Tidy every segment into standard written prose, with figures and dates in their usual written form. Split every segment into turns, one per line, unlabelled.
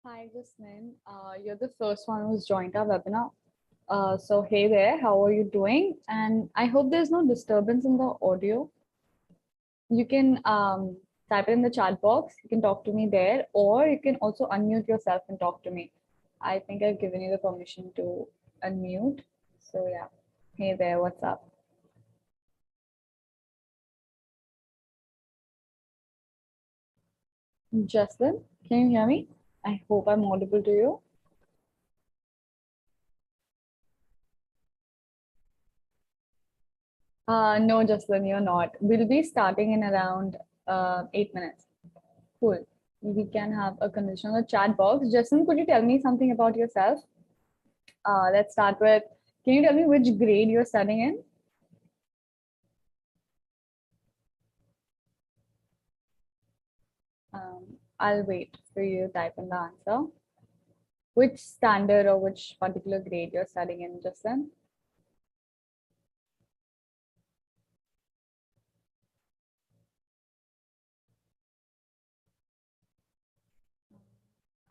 Hi, Jasmine. You're the first one who's joined our webinar. So hey there, how are you doing? And I hope there's no disturbance in the audio. You can type it in the chat box. You can talk to me there, or you can also unmute yourself and talk to me. I think I've given you the permission to unmute. So yeah, hey there, what's up? Justin, can you hear me? I hope I'm audible to you. No, Justin, you're not. We'll be starting in around 8 minutes. Cool. We can have a conversation on the chat box. Justin, could you tell me something about yourself? Let's start with, can you tell me which grade you're studying in? I'll wait for you to type in the answer. Which standard or which particular grade you're studying in, Justin?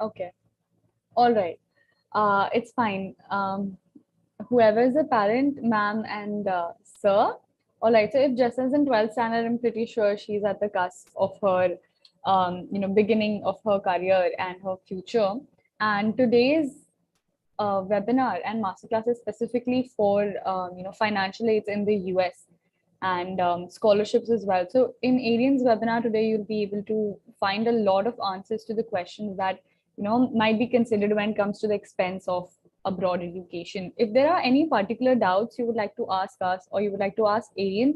Okay. All right. It's fine. Whoever is the parent, ma'am and sir. All right. So if Justin's in 12th standard, I'm pretty sure she's at the cusp of her, beginning of her career and her future. And today's webinar and masterclass is specifically for, financial aids in the US and scholarships as well. So in Arienne's webinar today, you'll be able to find a lot of answers to the questions that might be considered when it comes to the expense of abroad education. If there are any particular doubts you would like to ask us or you would like to ask Arienne,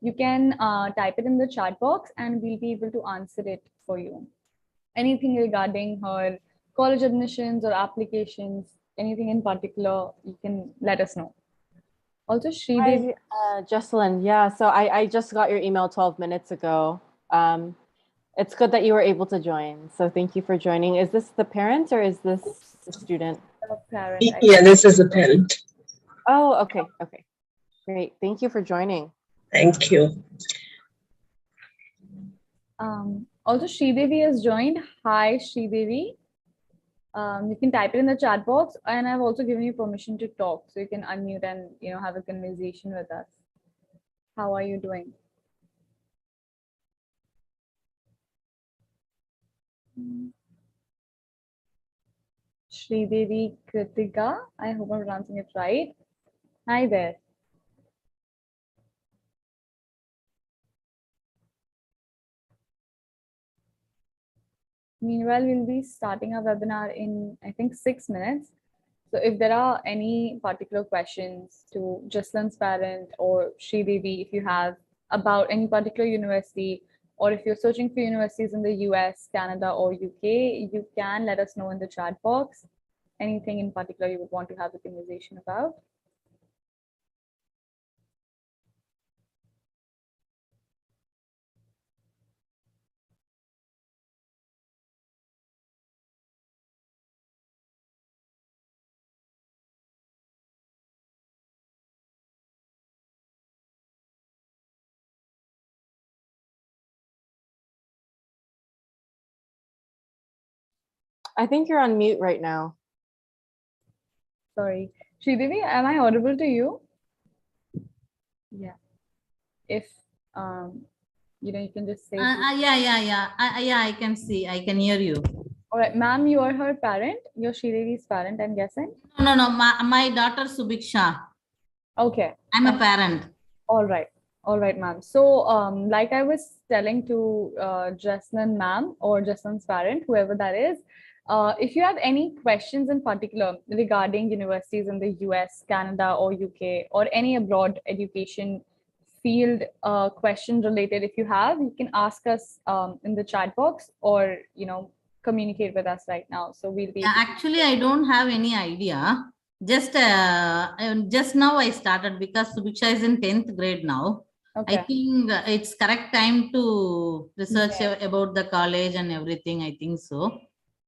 you can type it in the chat box and we'll be able to answer it for you. Anything regarding her college admissions or applications, anything in particular, you can let us know. Also, Sridevi.
Hi, Jocelyn. Yeah, so I just got your email 12 minutes ago. It's good that you were able to join. So thank you for joining. Is this the parent or is this the student?
Parent,
yeah, this is the parent.
Oh, okay. Okay. Great. Thank you for joining.
Thank you.
Also, Sridevi has joined. Hi, Sridevi. You can type it in the chat box, and I've also given you permission to talk, so you can unmute and have a conversation with us. How are you doing? Sridevi Kritika, I hope I'm pronouncing it right. Hi there. Meanwhile, we'll be starting our webinar in, I think, 6 minutes. So if there are any particular questions to Jaslan's parent or Sridevi, if you have about any particular university, or if you're searching for universities in the US, Canada, or UK, you can let us know in the chat box. Anything in particular you would want to have a conversation about.
I think you're on mute right now.
Sorry. Sridevi, am I audible to you? Yeah. If you can just say.
Yeah. I can see. I can hear you.
All right, ma'am, you are her parent. You're Sridevi's parent, I'm guessing.
No. My daughter Subiksha.
Okay.
I'm a parent.
All right, ma'am. So, like I was telling to Jasmine, ma'am, or Jasmine's parent, whoever that is, if you have any questions in particular regarding universities in the US, Canada, or UK, or any abroad education field question related, if you have, you can ask us in the chat box or communicate with us right now. So we'll be.
Yeah, actually, I don't have any idea. Just now I started because Subiksha is in 10th grade now.
Okay.
I think it's correct time to research about the college and everything. I think so.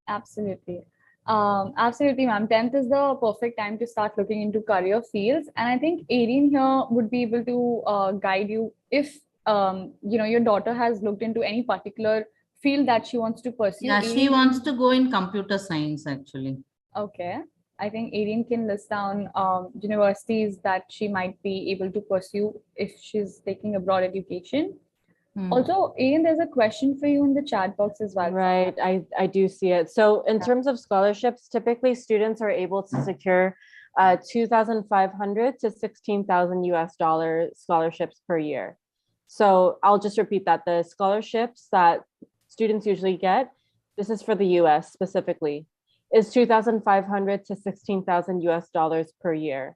Absolutely. Absolutely, ma'am. 10th is the perfect time to start looking into career fields. And I think Arienne here would be able to guide you if, your daughter has looked into any particular field that she wants to pursue.
Yeah, she wants to go in computer science actually.
Okay. I think Arienne can list down universities that she might be able to pursue if she's taking abroad education. Also, Arienne, there's a question for you in the chat box as well.
Right, I do see it. So in
Yeah.
terms of scholarships, typically students are able to secure 2,500 to 16,000 US dollar scholarships per year. So I'll just repeat that. The scholarships that students usually get, this is for the US specifically, is 2,500 to 16,000 US dollars per year.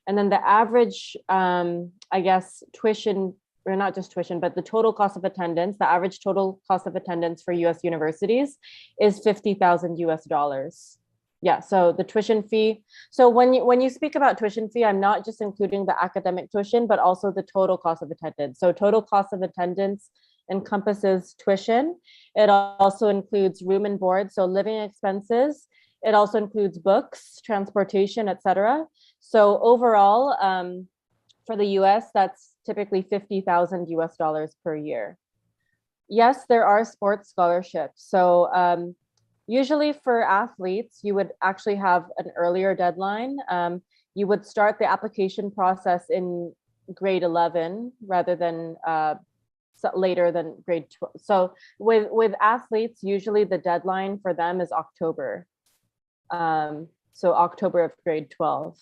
And then the average, I guess, tuition, or not just tuition, but the total cost of attendance, the average total cost of attendance for US universities is 50,000 US dollars. Yeah, so the tuition fee. So when you speak about tuition fee, I'm not just including the academic tuition, but also the total cost of attendance. So total cost of attendance encompasses tuition. It also includes room and board, so living expenses. It also includes books, transportation, etc. So overall, for the US, that's typically 50,000 US dollars per year. Yes, there are sports scholarships. So usually for athletes, you would actually have an earlier deadline. You would start the application process in grade 11 rather than later than grade 12. So with athletes, usually the deadline for them is October. So October of grade 12.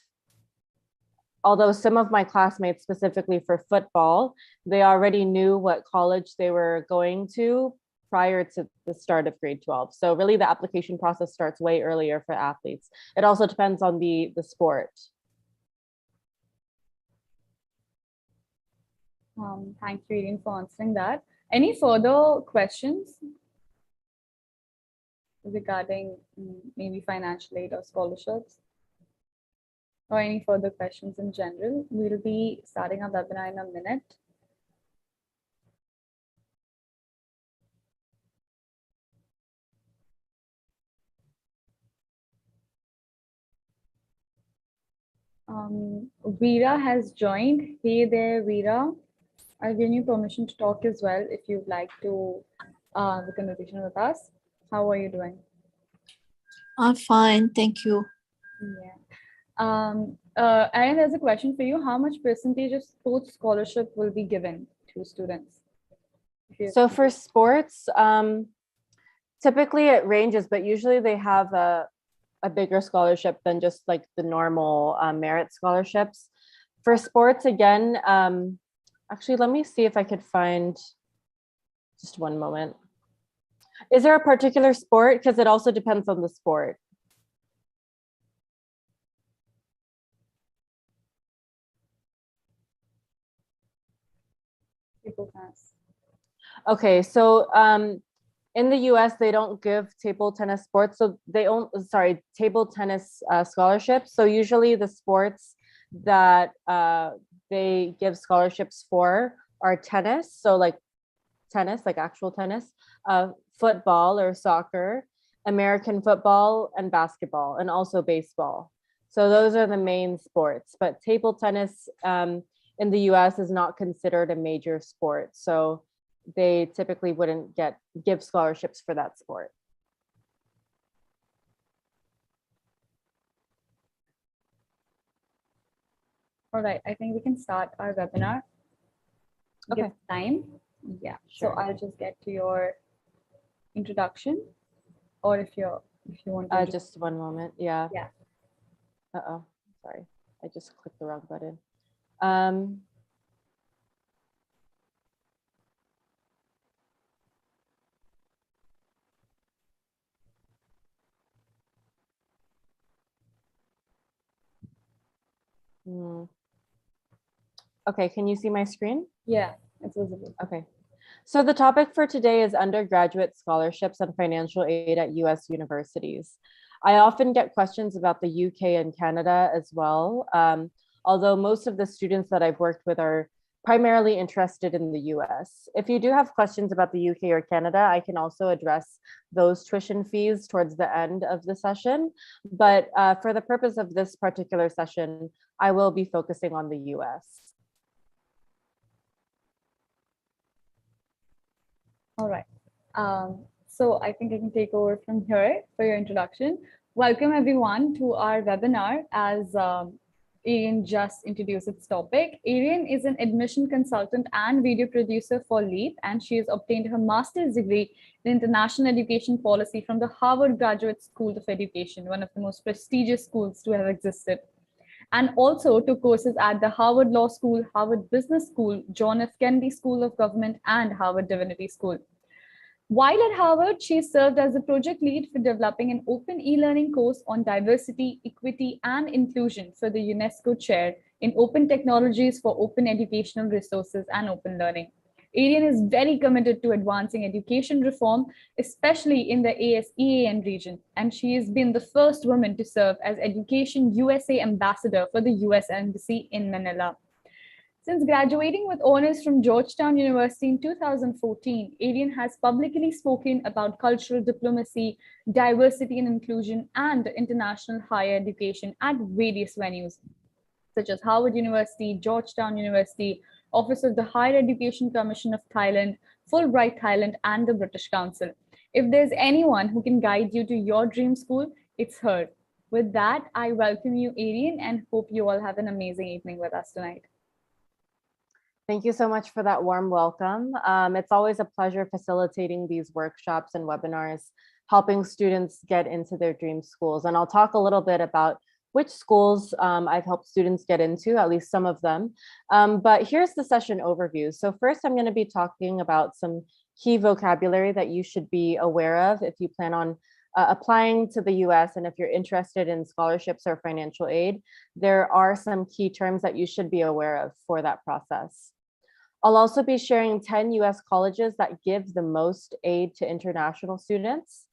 Although some of my classmates, specifically for football, they already knew what college they were going to prior to the start of grade 12. So really the application process starts way earlier for athletes. It also depends on the sport.
Thank you, Arienne, for answering that. Any further questions regarding maybe financial aid or scholarships? Or any further questions in general? We'll be starting our webinar in a minute. Veera has joined. Hey there, Veera. I'll give you permission to talk as well if you'd like to have a conversation with us. How are you doing?
I'm fine, thank you.
Yeah. Arienne, there's a question for you. How much percentage of sports scholarship will be given to students?
So for sports, typically it ranges, but usually they have a bigger scholarship than just like the normal merit scholarships. For sports, again, actually, let me see if I could find, just one moment. Is there a particular sport? Because it also depends on the sport. Okay, so in the US, they don't give table tennis sports. So they own, sorry, table tennis scholarships. So usually the sports that they give scholarships for are tennis. So like tennis, like actual tennis, football or soccer, American football and basketball, and also baseball. So those are the main sports, but table tennis in the US is not considered a major sport. So they typically wouldn't give scholarships for that sport.
All right, I think we can start our webinar.
Okay.
Give time. Yeah,
Sure.
So I'll just get to your introduction, or if you want to
Just one moment. Yeah.
Yeah.
Uh-oh, sorry. I just clicked the wrong button. Okay, can you see my screen?
Yeah, it's visible.
Okay. So the topic for today is undergraduate scholarships and financial aid at US universities. I often get questions about the UK and Canada as well, although most of the students that I've worked with are primarily interested in the US. If you do have questions about the UK or Canada, I can also address those tuition fees towards the end of the session. But for the purpose of this particular session, I will be focusing on the US.
All right. So I think I can take over from here for your introduction. Welcome everyone to our webinar. As Arienne just introduced its topic. Arienne is an admission consultant and video producer for Leap, and she has obtained her master's degree in international education policy from the Harvard Graduate School of Education, one of the most prestigious schools to have existed, and also took courses at the Harvard Law School, Harvard Business School, John F. Kennedy School of Government, and Harvard Divinity School. While at Harvard, she served as the project lead for developing an open e-learning course on diversity, equity, and inclusion for the UNESCO chair in open technologies for open educational resources and open learning. Arienne is very committed to advancing education reform, especially in the ASEAN region, and she has been the first woman to serve as Education USA Ambassador for the US Embassy in Manila. Since graduating with honors from Georgetown University in 2014, Arienne has publicly spoken about cultural diplomacy, diversity and inclusion, and international higher education at various venues, such as Harvard University, Georgetown University, Office of the Higher Education Commission of Thailand, Fulbright Thailand, and the British Council. If there's anyone who can guide you to your dream school, it's her. With that, I welcome you, Arienne, and hope you all have an amazing evening with us tonight.
Thank you so much for that warm welcome. It's always a pleasure facilitating these workshops and webinars, helping students get into their dream schools. And I'll talk a little bit about which schools I've helped students get into, at least some of them. But here's the session overview. So first, I'm going to be talking about some key vocabulary that you should be aware of if you plan on applying to the US, and if you're interested in scholarships or financial aid. There are some key terms that you should be aware of for that process. I'll also be sharing 10 US colleges that give the most aid to international students.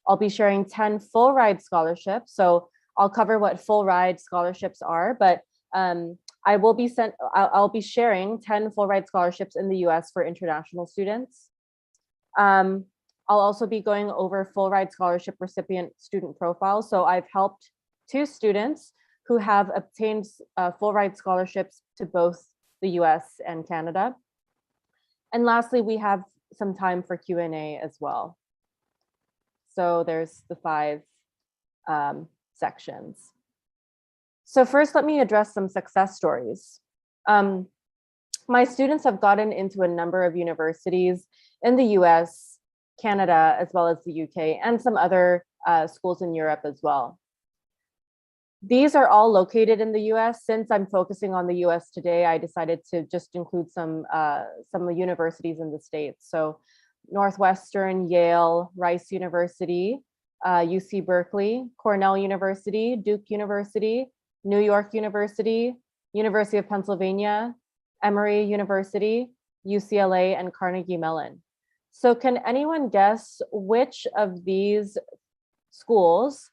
I'll be sharing 10 full ride scholarships. So I'll cover what full ride scholarships are, but I'll be sharing 10 full ride scholarships in the US for international students. I'll also be going over full ride scholarship recipient student profiles. So I've helped 2 students who have obtained full ride scholarships to both the US and Canada. And lastly, we have some time for Q&A as well. So there's the 5 sections. So first, let me address some success stories. My students have gotten into a number of universities in the US, Canada, as well as the UK, and some other schools in Europe as well. These are all located in the US. Since I'm focusing on the US today, I decided to just include some of the universities in the States. So Northwestern, Yale, Rice University, UC Berkeley, Cornell University, Duke University, New York University, University of Pennsylvania, Emory University, UCLA, and Carnegie Mellon. So can anyone guess which of these schools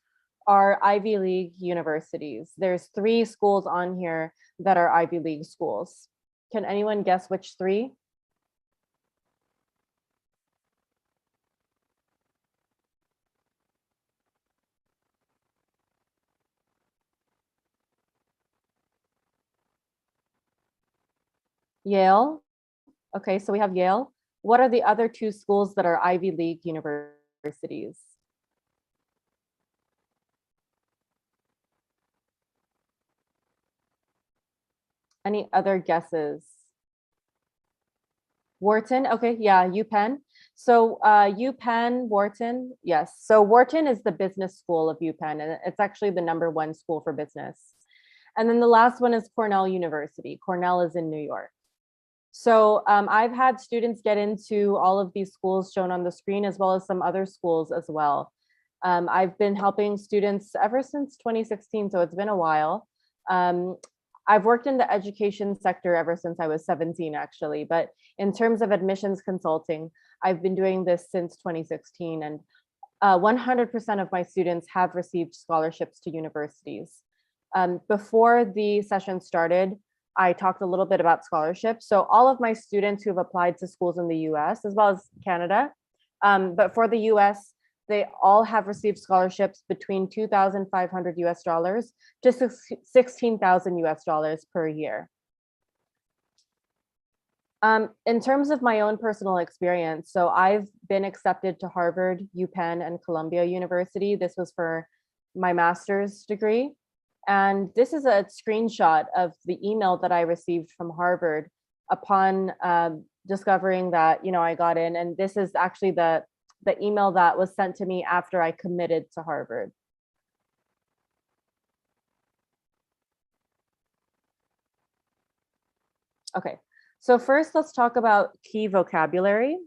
are Ivy League universities? There's 3 schools on here that are Ivy League schools. Can anyone guess which 3? Yale. Okay, so we have Yale. What are the other 2 schools that are Ivy League universities? Any other guesses? Wharton, okay, yeah, UPenn. So UPenn, Wharton, yes. So Wharton is the business school of UPenn, and it's actually the #1 school for business. And then the last one is Cornell University. Cornell is in New York. So I've had students get into all of these schools shown on the screen, as well as some other schools as well. I've been helping students ever since 2016, so it's been a while. I've worked in the education sector ever since I was 17, actually, but in terms of admissions consulting, I've been doing this since 2016, and 100% of my students have received scholarships to universities. Before the session started, I talked a little bit about scholarships. So all of my students who have applied to schools in the US as well as Canada, but for the US, they all have received scholarships between $2,500 US to $16,000 US per year. In terms of my own personal experience, so I've been accepted to Harvard, UPenn, and Columbia University. This was for my master's degree. And this is a screenshot of the email that I received from Harvard upon discovering that, I got in. And this is actually the email that was sent to me after I committed to Harvard. Okay, so first let's talk about key vocabulary.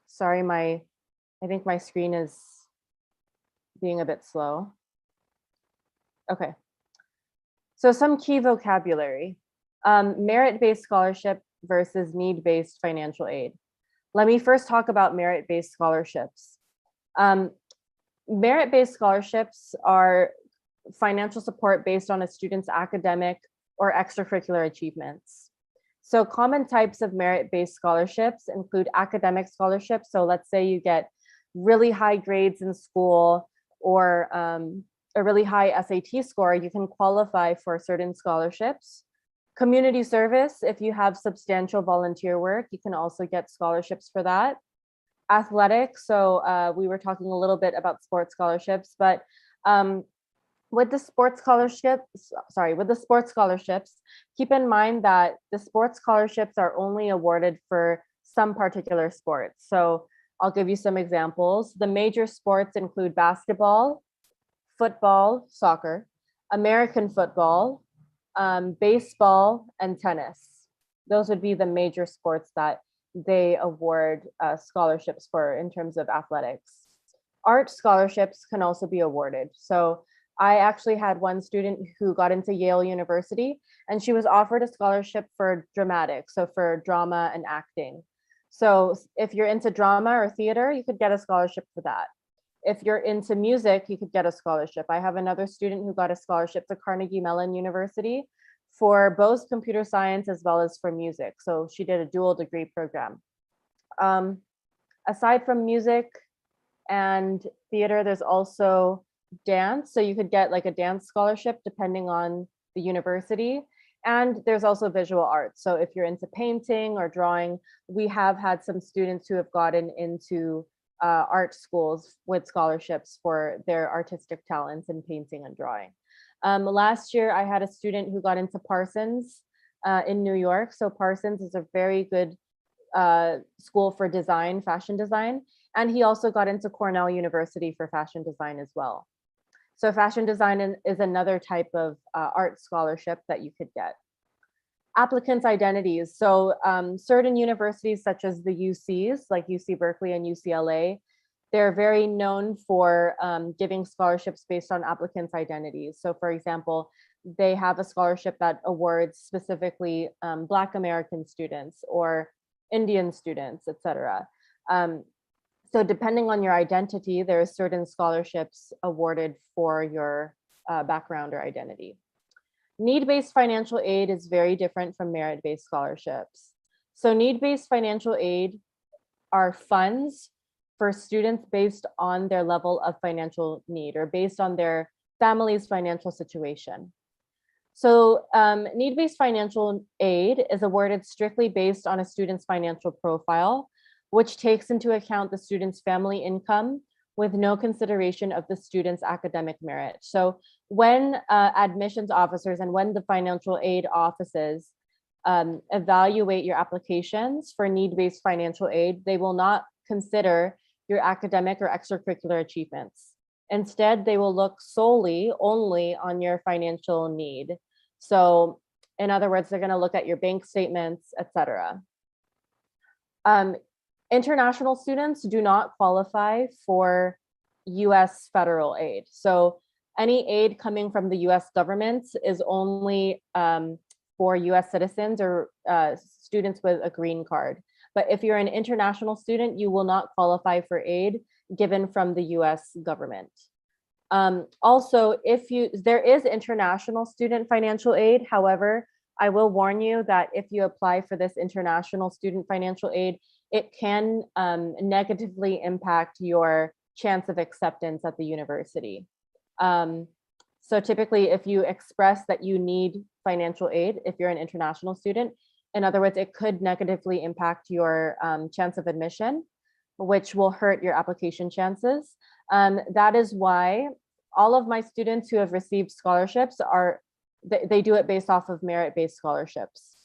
Sorry, I think my screen is being a bit slow. Okay, so some key vocabulary. Merit-based scholarship versus need-based financial aid. Let me first talk about merit-based scholarships. Merit-based scholarships are financial support based on a student's academic or extracurricular achievements. So common types of merit-based scholarships include academic scholarships. So let's say you get really high grades in school or a really high SAT score, you can qualify for certain scholarships. Community service, if you have substantial volunteer work, you can also get scholarships for that. Athletics, so we were talking a little bit about sports scholarships, but with the sports scholarships, keep in mind that the sports scholarships are only awarded for some particular sports. So I'll give you some examples. The major sports include basketball, football, soccer, American football, baseball, and tennis. Those would be the major sports that they award scholarships for in terms of athletics. Art scholarships can also be awarded. So I actually had one student who got into Yale University, and she was offered a scholarship for dramatics, so for drama and acting. So if you're into drama or theater, you could get a scholarship for that. If you're into music, you could get a scholarship. I have another student who got a scholarship to Carnegie Mellon University for both computer science as well as for music. So she did a dual degree program. Aside from music and theater, there's also dance. So you could get like a dance scholarship depending on the university. And there's also visual arts. So if you're into painting or drawing, we have had some students who have gotten into art schools with scholarships for their artistic talents in painting and drawing. Last year, I had a student who got into Parsons in New York. So Parsons is a very good school for design, fashion design. And he also got into Cornell University for fashion design as well. So fashion design is another type of art scholarship that you could get. Applicants identities. So certain universities such as the UCs, like UC Berkeley and UCLA, they're very known for giving scholarships based on applicants' identities. So for example, they have a scholarship that awards specifically Black American students or Indian students, etc. So depending on your identity, there are certain scholarships awarded for your background or identity. Need-based financial aid is very different from merit-based scholarships. So need-based financial aid are funds for students based on their level of financial need or based on their family's financial situation. So need-based financial aid is awarded strictly based on a student's financial profile, which takes into account the student's family income with no consideration of the student's academic merit. So when admissions officers and when the financial aid offices evaluate your applications for need-based financial aid, they will not consider your academic or extracurricular achievements. Instead, they will look solely only on your financial need. So in other words, they're going to look at your bank statements, etc. International students do not qualify for US federal aid. So any aid coming from the US government is only for US citizens or students with a green card. But if you're an international student, you will not qualify for aid given from the US government. Also, there is international student financial aid. However, I will warn you that if you apply for this international student financial aid, it can negatively impact your chance of acceptance at the university. So typically, if you express that you need financial aid, if you're an international student, In other words, it could negatively impact your chance of admission, which will hurt your application chances. That is why all of my students who have received scholarships they do it based off of merit-based scholarships.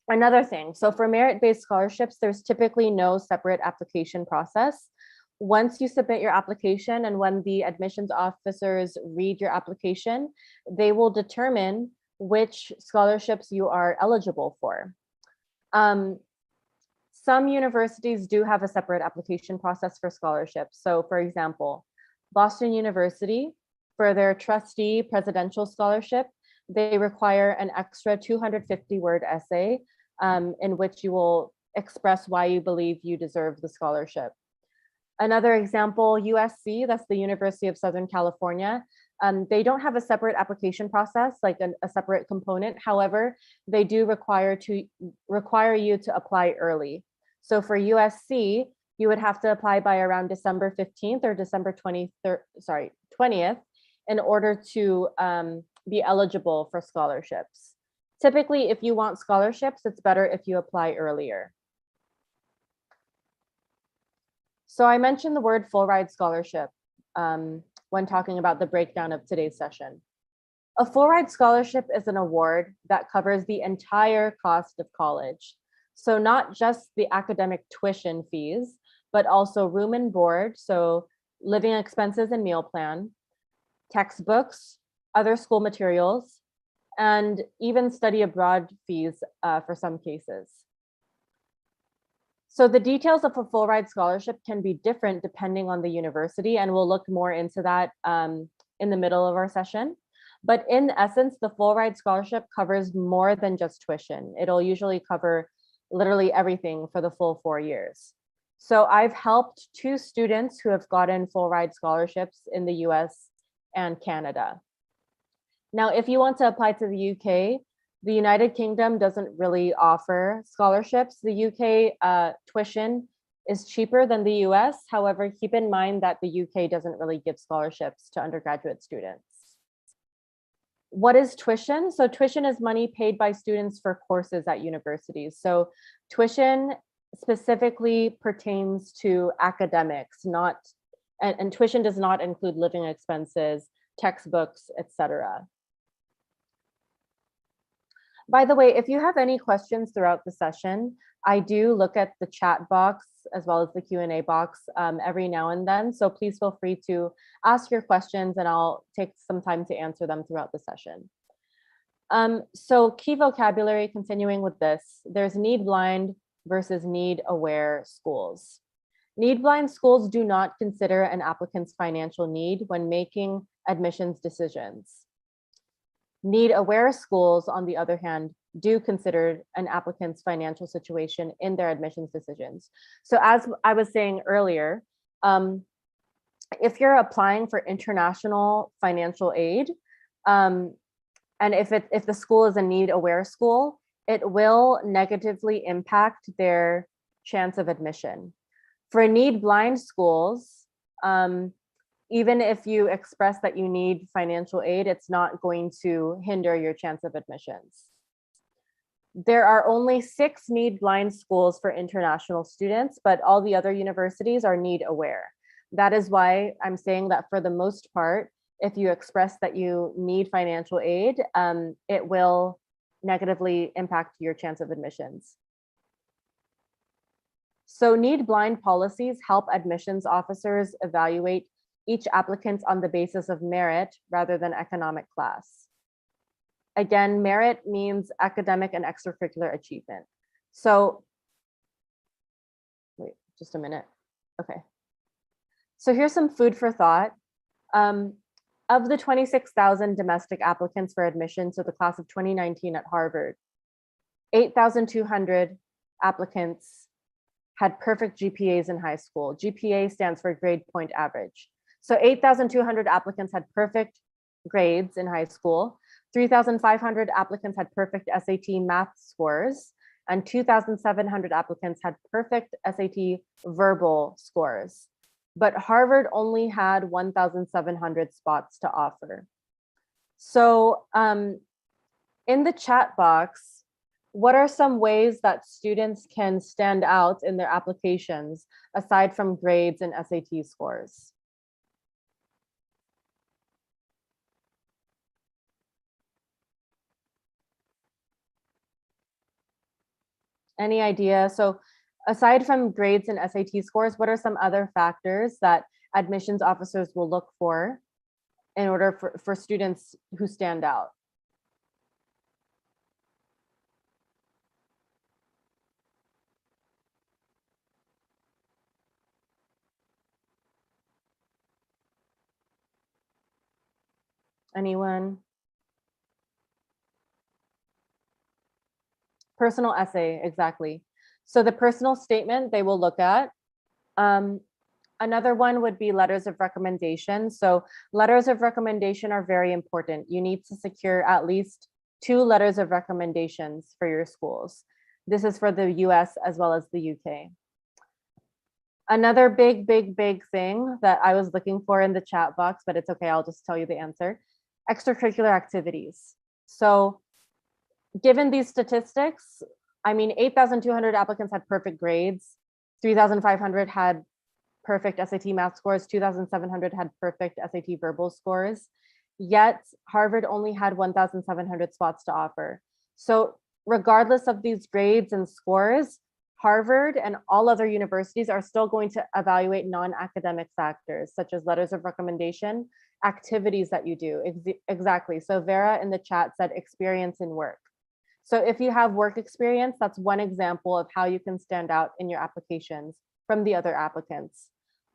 Another thing, so for merit-based scholarships, there's typically no separate application process. Once you submit your application and when the admissions officers read your application, they will determine which scholarships you are eligible for. Some universities do have a separate application process for scholarships. So for example, Boston University, for their trustee presidential scholarship, they require an extra 250-word essay in which you will express why you believe you deserve the scholarship. Another example, USC, that's the University of Southern California. They don't have a separate application process, like a separate component. However, they do require you to apply early. So for USC, you would have to apply by around December 15th or December 20th in order to be eligible for scholarships. Typically, if you want scholarships, it's better if you apply earlier. So I mentioned the word full ride scholarship when talking about the breakdown of today's session. A full ride scholarship is an award that covers the entire cost of college. So not just the academic tuition fees, but also room and board, so living expenses and meal plan, textbooks, other school materials, and even study abroad fees for some cases. So the details of a full ride scholarship can be different depending on the university, and we'll look more into that in the middle of our session. But in essence, the full ride scholarship covers more than just tuition. It'll usually cover literally everything for the full 4 years. So I've helped 2 students who have gotten full ride scholarships in the US and Canada. Now, if you want to apply to the UK, the United Kingdom doesn't really offer scholarships. The UK tuition is cheaper than the US. However, keep in mind that the UK doesn't really give scholarships to undergraduate students. What is tuition? So tuition is money paid by students for courses at universities. So tuition specifically pertains to academics, and tuition does not include living expenses, textbooks, etc. By the way, if you have any questions throughout the session, I do look at the chat box as well as the Q&A box every now and then. So please feel free to ask your questions and I'll take some time to answer them throughout the session. So key vocabulary, continuing with this, there's need blind versus need aware schools. Need blind schools do not consider an applicant's financial need when making admissions decisions. Need aware schools, on the other hand, do consider an applicant's financial situation in their admissions decisions. So as I was saying earlier, if you're applying for international financial aid, and if the school is a need aware school, it will negatively impact their chance of admission. For need blind schools, even if you express that you need financial aid, it's not going to hinder your chance of admissions. There are only 6 need blind schools for international students, but all the other universities are need aware. That is why I'm saying that for the most part, if you express that you need financial aid, it will negatively impact your chance of admissions. So need blind policies help admissions officers evaluate each applicant on the basis of merit rather than economic class. Again, merit means academic and extracurricular achievement. So, wait, just a minute. Okay. So here's some food for thought. Of the 26,000 domestic applicants for admission to the class of 2019 at Harvard, 8,200 applicants had perfect GPAs in high school. GPA stands for grade point average. So 8,200 applicants had perfect grades in high school. 3,500 applicants had perfect SAT math scores, and 2,700 applicants had perfect SAT verbal scores. But Harvard only had 1,700 spots to offer. So in the chat box, What are some ways that students can stand out in their applications aside from grades and SAT scores? Any idea? So aside from grades and SAT scores, what are some other factors that admissions officers will look for in order for students who stand out? Anyone? Personal essay, exactly. So the personal statement they will look at. Another one would be letters of recommendation. So letters of recommendation are very important. You need to secure at least 2 letters of recommendations for your schools. This is for the US as well as the UK. Another big thing that I was looking for in the chat box, but it's okay, I'll just tell you the answer. Extracurricular activities. So given these statistics, I mean, 8,200 applicants had perfect grades, 3,500 had perfect SAT math scores, 2,700 had perfect SAT verbal scores, yet Harvard only had 1,700 spots to offer. So regardless of these grades and scores, Harvard and all other universities are still going to evaluate non-academic factors, such as letters of recommendation, activities that you do. Exactly. So Vera in the chat said experience in work. So if you have work experience, that's one example of how you can stand out in your applications from the other applicants.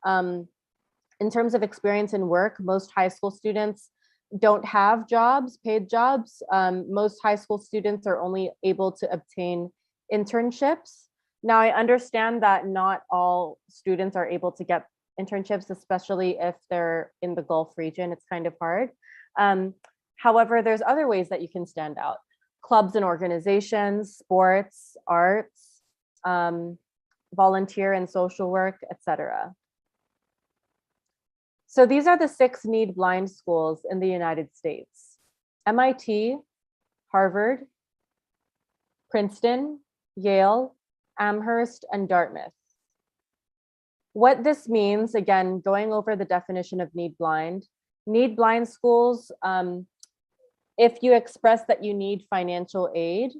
In terms of experience in work, most high school students don't have jobs, paid jobs. Most high school students are only able to obtain internships. Now, I understand that not all students are able to get internships, especially if they're in the Gulf region. It's kind of hard. However, there's other ways that you can stand out. Clubs and organizations, sports, arts, volunteer and social work, etc. So these are the 6 need blind schools in the United States: MIT, Harvard, Princeton, Yale, Amherst, and Dartmouth. What this means, again, going over the definition of need blind schools, if you express that you need financial aid,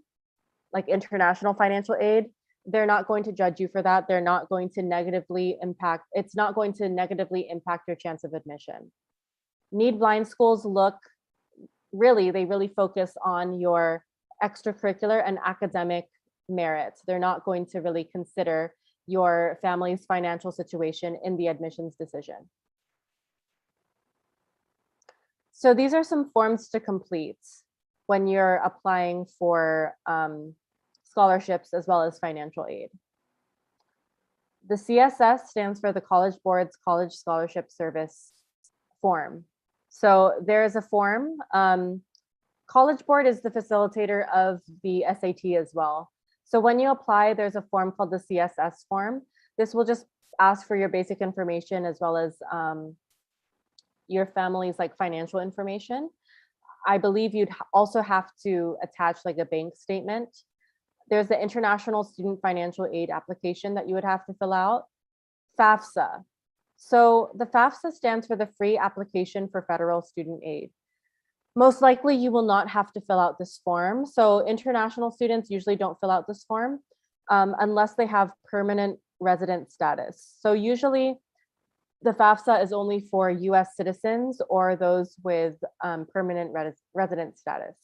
like international financial aid, they're not going to judge you for that. They're not going to negatively impact, it's not going to negatively impact your chance of admission. Need blind schools they really focus on your extracurricular and academic merits. They're not going to really consider your family's financial situation in the admissions decision. So these are some forms to complete when you're applying for scholarships as well as financial aid. The CSS stands for the College Board's College Scholarship Service form. So there is a form. College Board is the facilitator of the SAT as well. So when you apply, there's a form called the CSS form. This will just ask for your basic information as well as your family's financial information. I believe you'd also have to attach a bank statement. There's the International Student Financial Aid application that you would have to fill out. FAFSA. So the FAFSA stands for the Free Application for Federal Student Aid. Most likely you will not have to fill out this form. So international students usually don't fill out this form unless they have permanent resident status. So usually the FAFSA is only for US citizens or those with permanent resident status.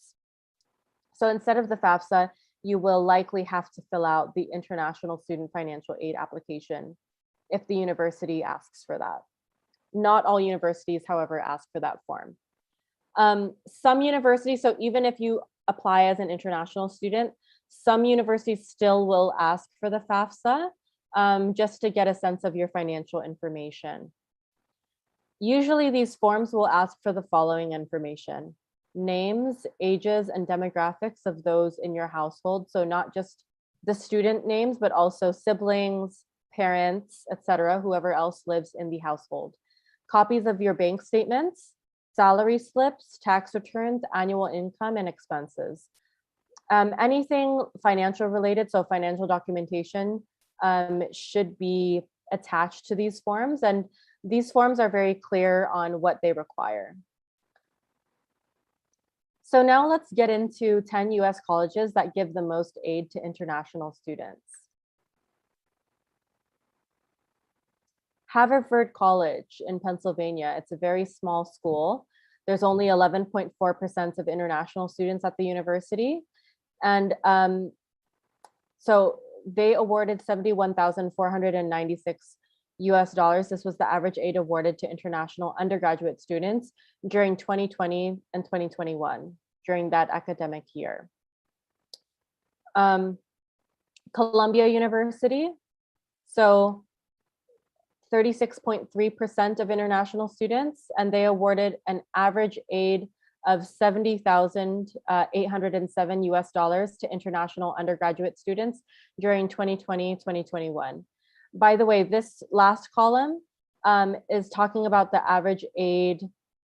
So instead of the FAFSA, you will likely have to fill out the International Student Financial Aid application if the university asks for that. Not all universities, however, ask for that form. Some universities, so even if you apply as an international student, some universities still will ask for the FAFSA just to get a sense of your financial information. Usually these forms will ask for the following information: names, ages, and demographics of those in your household. So not just the student names, but also siblings, parents, etc., whoever else lives in the household. Copies of your bank statements, salary slips, tax returns, annual income, and expenses. Anything financial related, so financial documentation, should be attached to these forms, and these forms are very clear on what they require. So now let's get into 10 US colleges that give the most aid to international students. Haverford College in Pennsylvania, it's a very small school. There's only 11.4% of international students at the university. And so they awarded $71,496 US. This was the average aid awarded to international undergraduate students during 2020 and 2021, during that academic year. Columbia University, so 36.3% of international students, and they awarded an average aid of $70,807 US to international undergraduate students during 2020, 2021. By the way, this last column is talking about the average aid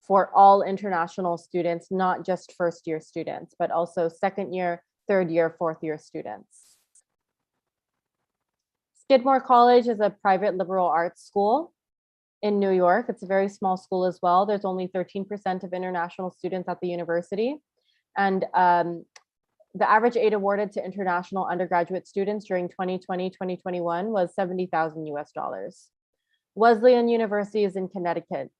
for all international students, not just first-year students, but also second year, third year, fourth year students. Skidmore College is a private liberal arts school in New York. It's a very small school as well. There's only 13% of international students at the university. And the average aid awarded to international undergraduate students during 2020, 2021 was $70,000 US. Wesleyan University is in Connecticut.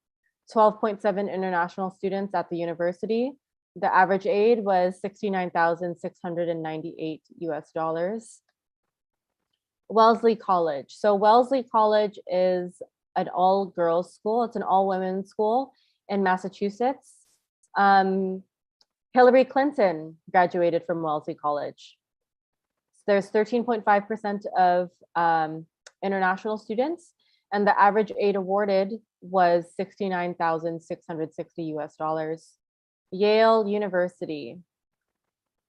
12.7 international students at the university. The average aid was $69,698 US. Wellesley College. So Wellesley College is an all-girls school. It's an all-women school in Massachusetts. Hillary Clinton graduated from Wellesley College. There's 13.5% of international students, and the average aid awarded was $69,660 US. Yale University.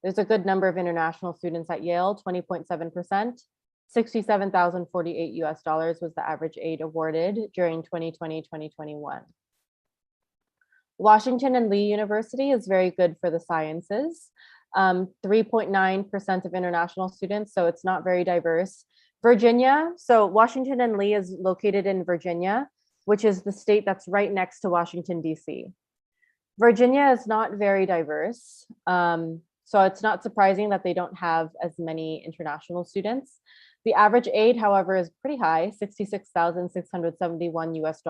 There's a good number of international students at Yale, 20.7%. $67,048 US was the average aid awarded during 2020, 2021. Washington and Lee University is very good for the sciences. 3.9% of international students, so it's not very diverse. Virginia, so Washington and Lee is located in Virginia, which is the state that's right next to Washington, DC. Virginia is not very diverse, so it's not surprising that they don't have as many international students. The average aid, however, is pretty high, $66,671 US.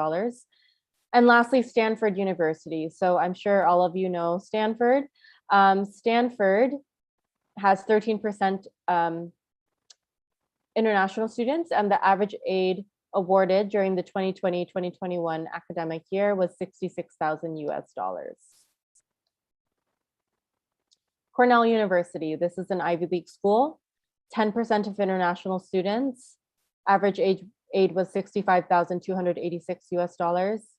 And lastly, Stanford University. So I'm sure all of you know Stanford. Stanford has 13% international students, and the average aid awarded during the 2020-2021 academic year was $66,000 US. Cornell University, this is an Ivy League school. 10% of international students. Average aid was $65,286 US.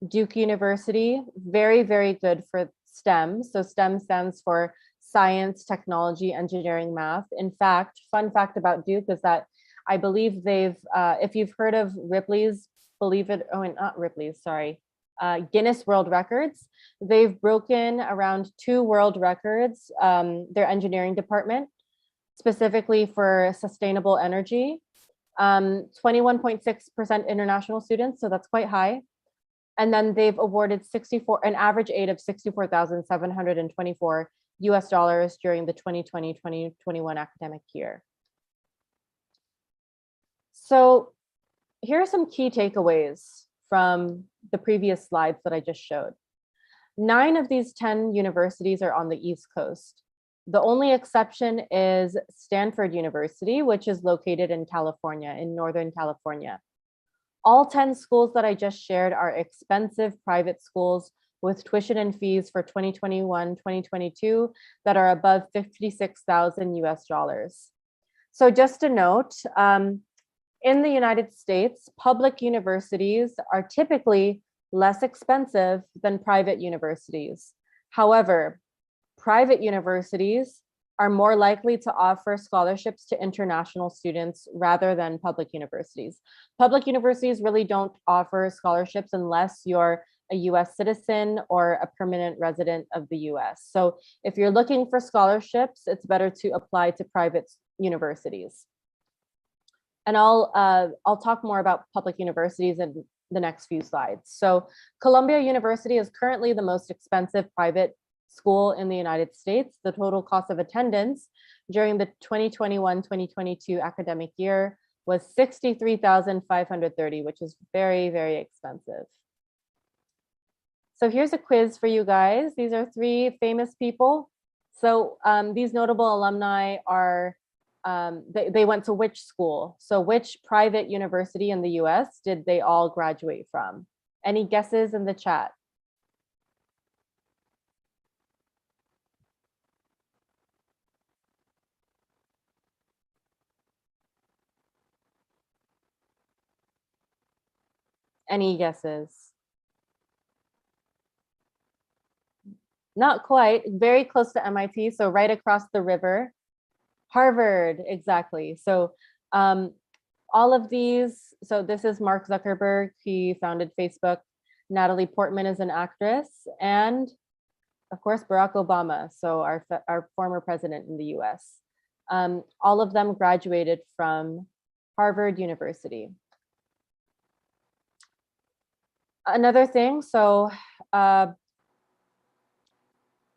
Duke University, very, very good for STEM. So STEM stands for science, technology, engineering, math. In fact, fun fact about Duke is that I believe they've, if you've heard of Ripley's, Guinness World Records, they've broken around 2 world records, their engineering department, specifically for sustainable energy, 21.6% international students, so that's quite high. And then they've awarded an average aid of $64,724 US during the 2020-2021 academic year. So here are some key takeaways from the previous slides that I just showed. 9 of these 10 universities are on the East Coast. The only exception is Stanford University, which is located in California, in Northern California. All 10 schools that I just shared are expensive private schools with tuition and fees for 2021, 2022 that are above $56,000 US. So just a note, in the United States, public universities are typically less expensive than private universities. However, private universities are more likely to offer scholarships to international students rather than public universities. Public universities really don't offer scholarships unless you're a US citizen, or a permanent resident of the US. So if you're looking for scholarships, it's better to apply to private universities. And I'll talk more about public universities in the next few slides. So Columbia University is currently the most expensive private school in the United States. The total cost of attendance during the 2021-2022 academic year was $63,530, which is very, very expensive. So here's a quiz for you guys. These are 3 famous people. So these notable alumni are, they went to which school? So which private university in the US did they all graduate from? Any guesses in the chat? Any guesses? Not quite, very close to MIT, so right across the river. Harvard, exactly. So all of these, so this is Mark Zuckerberg, he founded Facebook. Natalie Portman is an actress, and of course, Barack Obama, so our former president in the US. All of them graduated from Harvard University. Another thing, so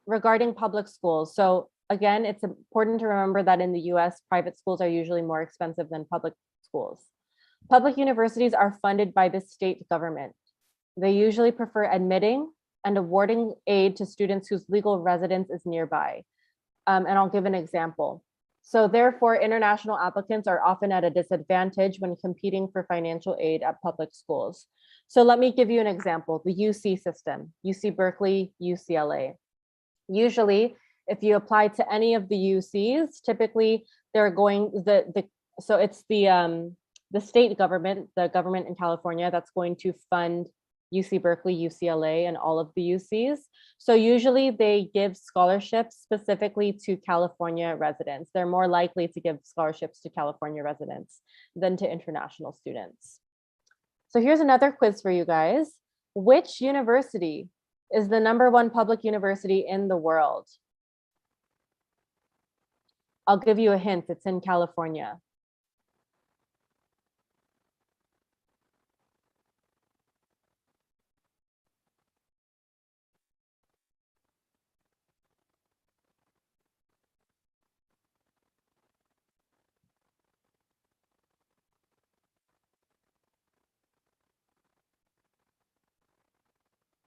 regarding public schools. So again, it's important to remember that in the US, private schools are usually more expensive than public schools. Public universities are funded by the state government. They usually prefer admitting and awarding aid to students whose legal residence is nearby. And I'll give an example. So therefore, international applicants are often at a disadvantage when competing for financial aid at public schools. So let me give you an example, the UC system, UC Berkeley, UCLA. Usually, if you apply to any of the UCs, typically they're going, so it's the state government, the government in California that's going to fund UC Berkeley, UCLA, and all of the UCs. So usually they give scholarships specifically to California residents. They're more likely to give scholarships to California residents than to international students. So here's another quiz for you guys. Which university is the #1 public university in the world? I'll give you a hint, it's in California.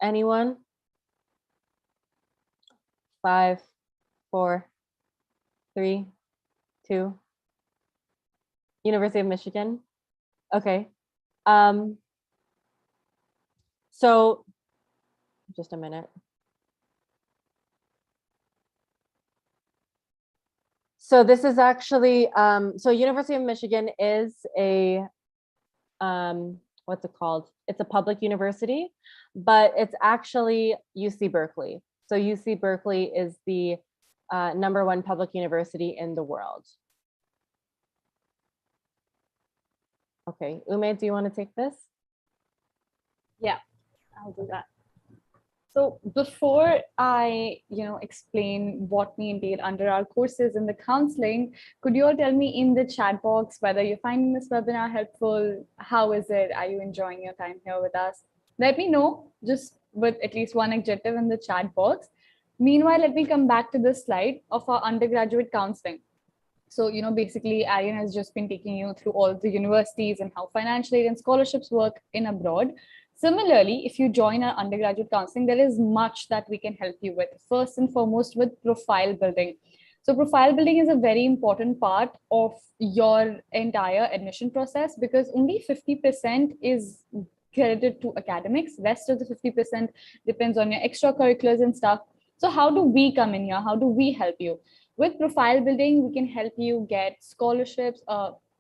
Anyone? 5, 4, 3, 2. University of Michigan. Okay. So just a minute. So this is actually, so University of Michigan is a, what's it called? It's a public university, but it's actually UC Berkeley. So UC Berkeley is the #1 public university in the world. Okay, Ume, do you want to take this?
Yeah, I'll do that. So before I, explain what we entail under our courses in the counseling, could you all tell me in the chat box whether you're finding this webinar helpful? How is it? Are you enjoying your time here with us? Let me know, just with at least one adjective in the chat box. Meanwhile, let me come back to this slide of our undergraduate counseling. So, basically, Arienne has just been taking you through all the universities and how financial aid and scholarships work in abroad. Similarly, if you join our undergraduate counseling, there is much that we can help you with. First and foremost, with profile building. So profile building is a very important part of your entire admission process because only 50% is credited to academics. Rest of the 50% depends on your extracurriculars and stuff. So how do we come in here? How do we help you? With profile building, we can help you get scholarships.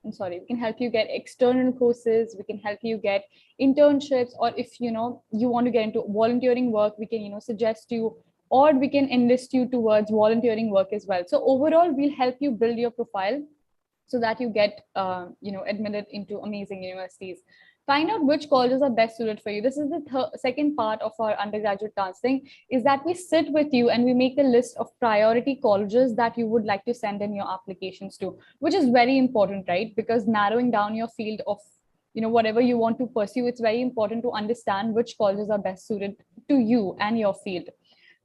We can help you get external courses. We can help you get internships, or if you want to get into volunteering work, we can suggest you, or we can enlist you towards volunteering work as well. So overall, we'll help you build your profile so that you get admitted into amazing universities. Find out which colleges are best suited for you. This is the second part of our undergraduate counseling, is that we sit with you and we make a list of priority colleges that you would like to send in your applications to, which is very important, right? Because narrowing down your field of whatever you want to pursue, it's very important to understand which colleges are best suited to you and your field,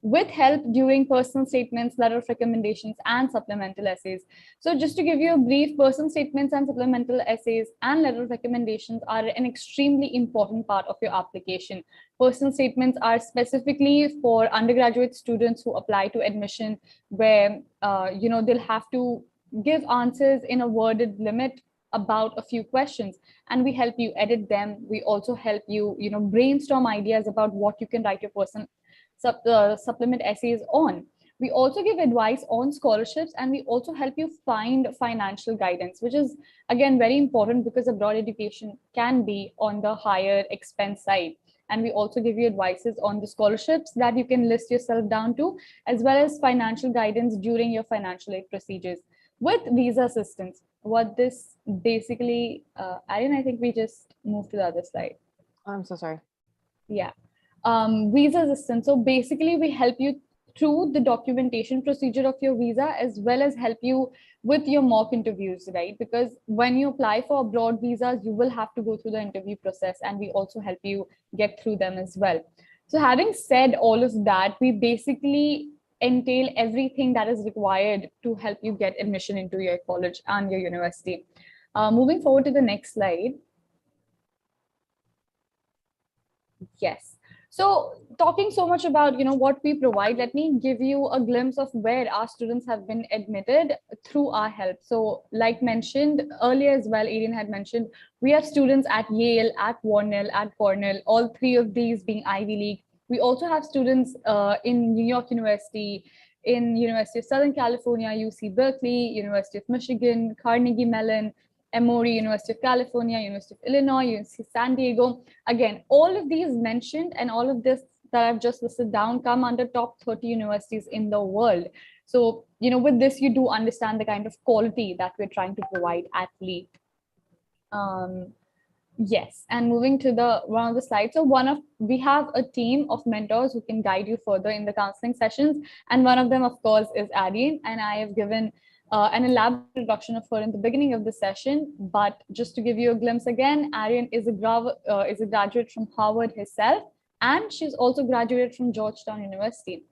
with help during personal statements, letter of recommendations, and supplemental essays. So just to give you a brief, personal statements and supplemental essays and letter of recommendations are an extremely important part of your application. Personal statements are specifically for undergraduate students who apply to admission, where they'll have to give answers in a worded limit about a few questions, and we help you edit them. We also help you brainstorm ideas about what you can write your personal supplement essays on. We also give advice on scholarships, and we also help you find financial guidance, which is again very important because abroad education can be on the higher expense side. And we also give you advices on the scholarships that you can list yourself down to, as well as financial guidance during your financial aid procedures with visa assistance. What this basically, Arienne, I think we just moved to the other slide.
I'm so sorry.
Yeah. Visa assistance. So basically we help you through the documentation procedure of your visa, as well as help you with your mock interviews, right? Because when you apply for abroad visas, you will have to go through the interview process, and we also help you get through them as well. So having said all of that, we basically entail everything that is required to help you get admission into your college and your university. Moving forward to the next slide. Yes. So talking so much about what we provide, let me give you a glimpse of where our students have been admitted through our help. So like mentioned earlier as well, Arienne had mentioned, we have students at Yale, at Cornell, all three of these being Ivy League. We also have students in New York University, in University of Southern California, UC Berkeley, University of Michigan, Carnegie Mellon, Emory, University of California, University of Illinois, UC San Diego. Again, all of these mentioned and all of this that I've just listed down come under top 30 universities in the world. So, with this, you do understand the kind of quality that we're trying to provide at LEAP. Yes, and moving to one of the slides. So we have a team of mentors who can guide you further in the counseling sessions. And one of them, of course, is Arienne, and I have given an elaborate introduction of her in the beginning of the session, but just to give you a glimpse again, Arienne is a graduate from Harvard herself, and she's also graduated from Georgetown University.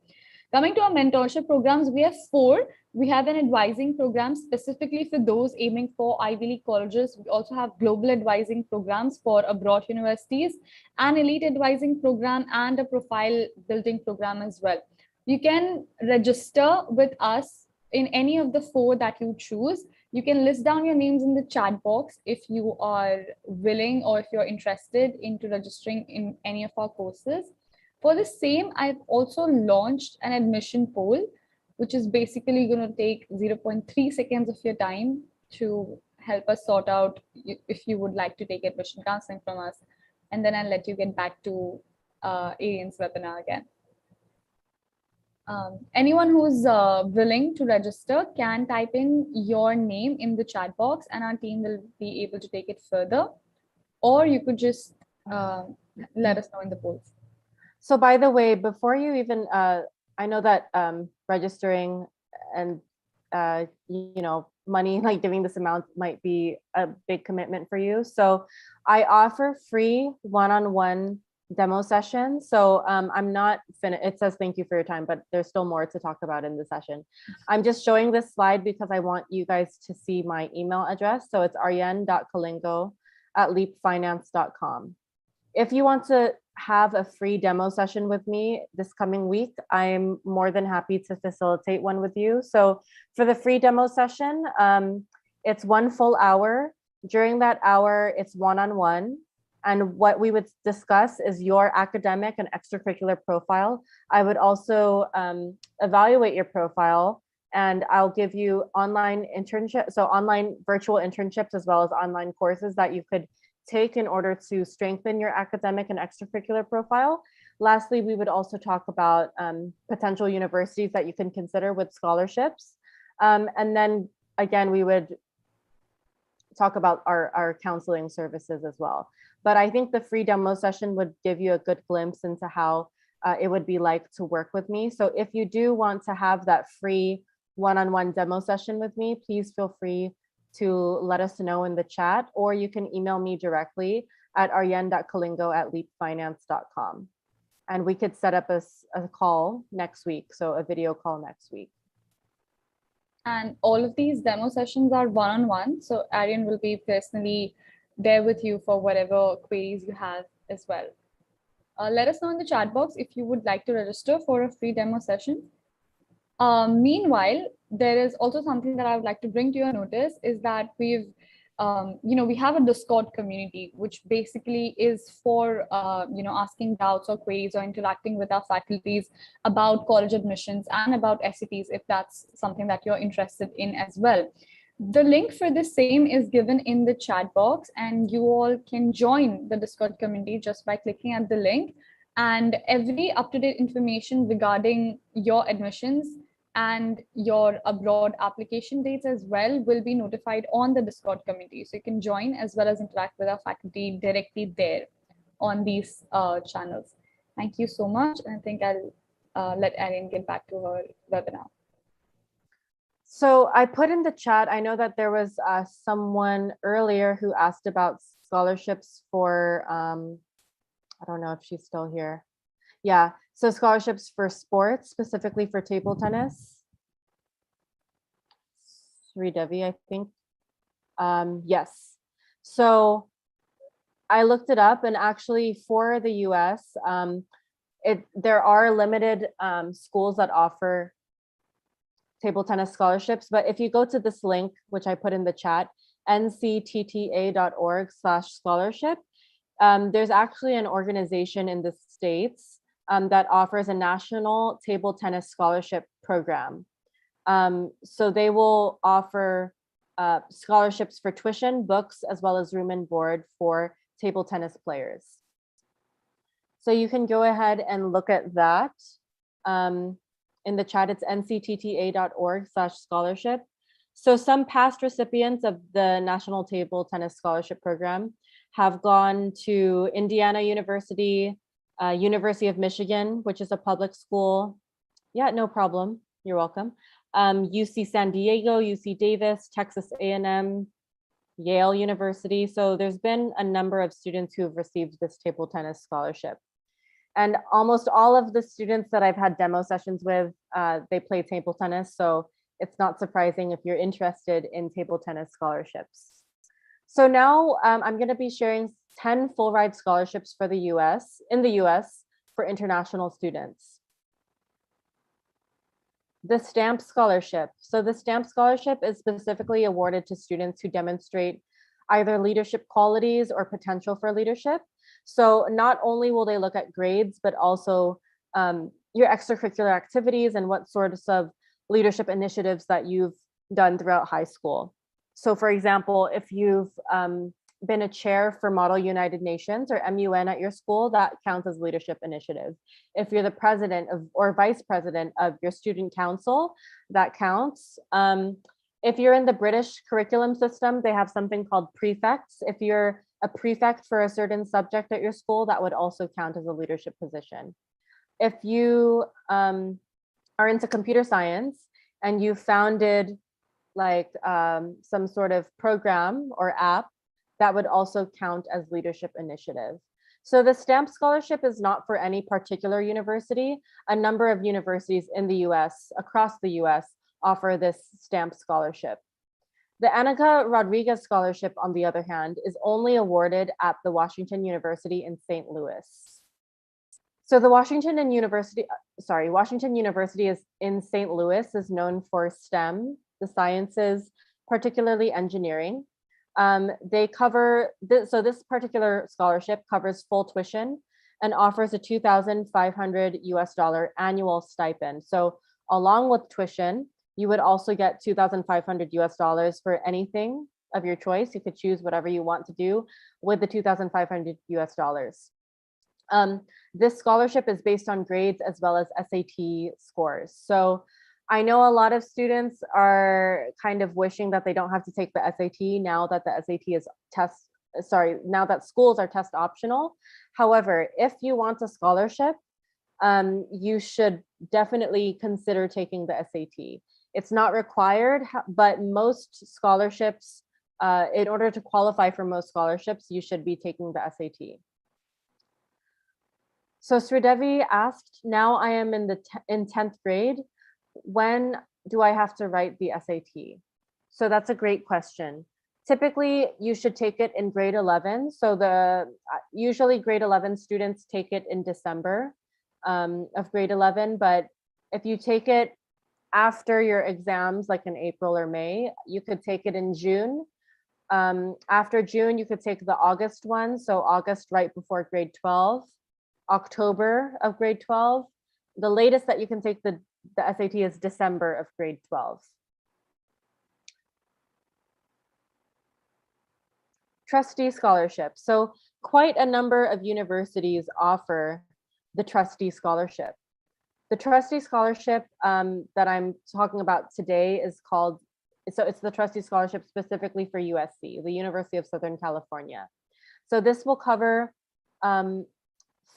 Coming to our mentorship programs, we have 4. We have an advising program specifically for those aiming for Ivy League colleges. We also have global advising programs for abroad universities, an elite advising program, and a profile building program as well. You can register with us in any of the 4 that you choose. You can list down your names in the chat box if you are willing or if you're interested into registering in any of our courses. For the same, I've also launched an admission poll, which is basically going to take 0.3 seconds of your time to help us sort out if you would like to take admission counseling from us. And then I'll let you get back to Arienne's webinar again. Anyone who's willing to register can type in your name in the chat box, and our team will be able to take it further. Or you could just let us know in the polls.
So by the way, before you even, I know that registering and, money, like giving this amount might be a big commitment for you. So I offer free one-on-one demo session. So I'm not finished. It says thank you for your time, but there's still more to talk about in the session. I'm just showing this slide because I want you guys to see my email address. So it's arienne.kalingo@leapfinance.com. If you want to have a free demo session with me this coming week, I'm more than happy to facilitate one with you. So for the free demo session, it's 1 full hour. During that hour, it's one-on-one. And what we would discuss is your academic and extracurricular profile. I would also evaluate your profile, and I'll give you online internships, so online virtual internships, as well as online courses that you could take in order to strengthen your academic and extracurricular profile. Lastly, we would also talk about potential universities that you can consider with scholarships. And then again, we would talk about our counseling services as well. But I think the free demo session would give you a good glimpse into how it would be like to work with me. So if you do want to have that free one-on-one demo session with me, please feel free to let us know in the chat, or you can email me directly at arienne.kalingo@leapfinance.com. And we could set up a call next week, so a video call next week.
And all of these demo sessions are one-on-one. So Arienne will be personally there with you for whatever queries you have as well. Let us know in the chat box if you would like to register for a free demo session. Meanwhile, there is also something that I would like to bring to your notice is that we have a Discord community, which basically is for, asking doubts or queries or interacting with our faculties about college admissions and about SATs, if that's something that you're interested in as well. The link for the same is given in the chat box, and you all can join the Discord community just by clicking at the link. And every up-to-date information regarding your admissions and your abroad application dates as well will be notified on the Discord community. So you can join as well as interact with our faculty directly there on these channels. Thank you so much. And I think I'll let Arienne get back to her webinar.
So I put in the chat, I know that there was someone earlier who asked about scholarships for, I don't know if she's still here. Yeah, so scholarships for sports, specifically for table tennis. Sri Devi, I think. Yes. So I looked it up, and actually for the US, there are limited schools that offer table tennis scholarships. But if you go to this link, which I put in the chat, nctta.org/scholarship, there's actually an organization in the States that offers a national table tennis scholarship program. So they will offer scholarships for tuition, books, as well as room and board for table tennis players. So you can go ahead and look at that. In the chat, it's nctta.org/scholarship. So some past recipients of the National Table Tennis Scholarship Program have gone to Indiana University, University of Michigan, which is a public school. Yeah, no problem. You're welcome. UC San Diego, UC Davis, Texas A&M, Yale University. So there's been a number of students who have received this table tennis scholarship. And almost all of the students that I've had demo sessions with, they play table tennis. So it's not surprising if you're interested in table tennis scholarships. So now I'm going to be sharing 10 full ride scholarships for the US, in the US, for international students. The STAMP scholarship. So the STAMP scholarship is specifically awarded to students who demonstrate either leadership qualities or potential for leadership. So not only will they look at grades, but also your extracurricular activities and what sorts of leadership initiatives that you've done throughout high school. So for example, if you've been a chair for Model United Nations or MUN at your school, that counts as leadership initiative. If you're the president of or vice president of your student council, that counts. If you're in the British curriculum system, they have something called prefects. If you're a prefect for a certain subject at your school, that would also count as a leadership position. If you are into computer science and you founded like some sort of program or app, that would also count as leadership initiative. So the STAMP scholarship is not for any particular university. A number of universities in the US, across the US, offer this STAMP scholarship. The Annika Rodriguez Scholarship, on the other hand, is only awarded at the Washington University in St. Louis. So the Washington University is in St. Louis is known for STEM, the sciences, particularly engineering. They cover this, so this particular scholarship covers full tuition and offers a $2,500 US annual stipend. So along with tuition, you would also get $2,500 US for anything of your choice. You could choose whatever you want to do with the $2,500 US. This scholarship is based on grades as well as SAT scores. So I know a lot of students are kind of wishing that they don't have to take the SAT now that the SAT is now that schools are test optional. However, if you want a scholarship, you should definitely consider taking the SAT. It's not required, but most scholarships, in order to qualify for most scholarships, you should be taking the SAT. So Sridevi asked, now I am in 10th grade. When do I have to write the SAT? So that's a great question. Typically, you should take it in grade 11. So usually grade 11 students take it in December of grade 11. But if you take it after your exams, like in April or May, you could take it in June. After June, you could take the August one. So August right before grade 12, October of grade 12. The latest that you can take the SAT is December of grade 12. Trustee scholarship. So quite a number of universities offer the trustee scholarship. The trustee scholarship that I'm talking about today is called, so it's the trustee scholarship specifically for USC, the University of Southern California. So this will cover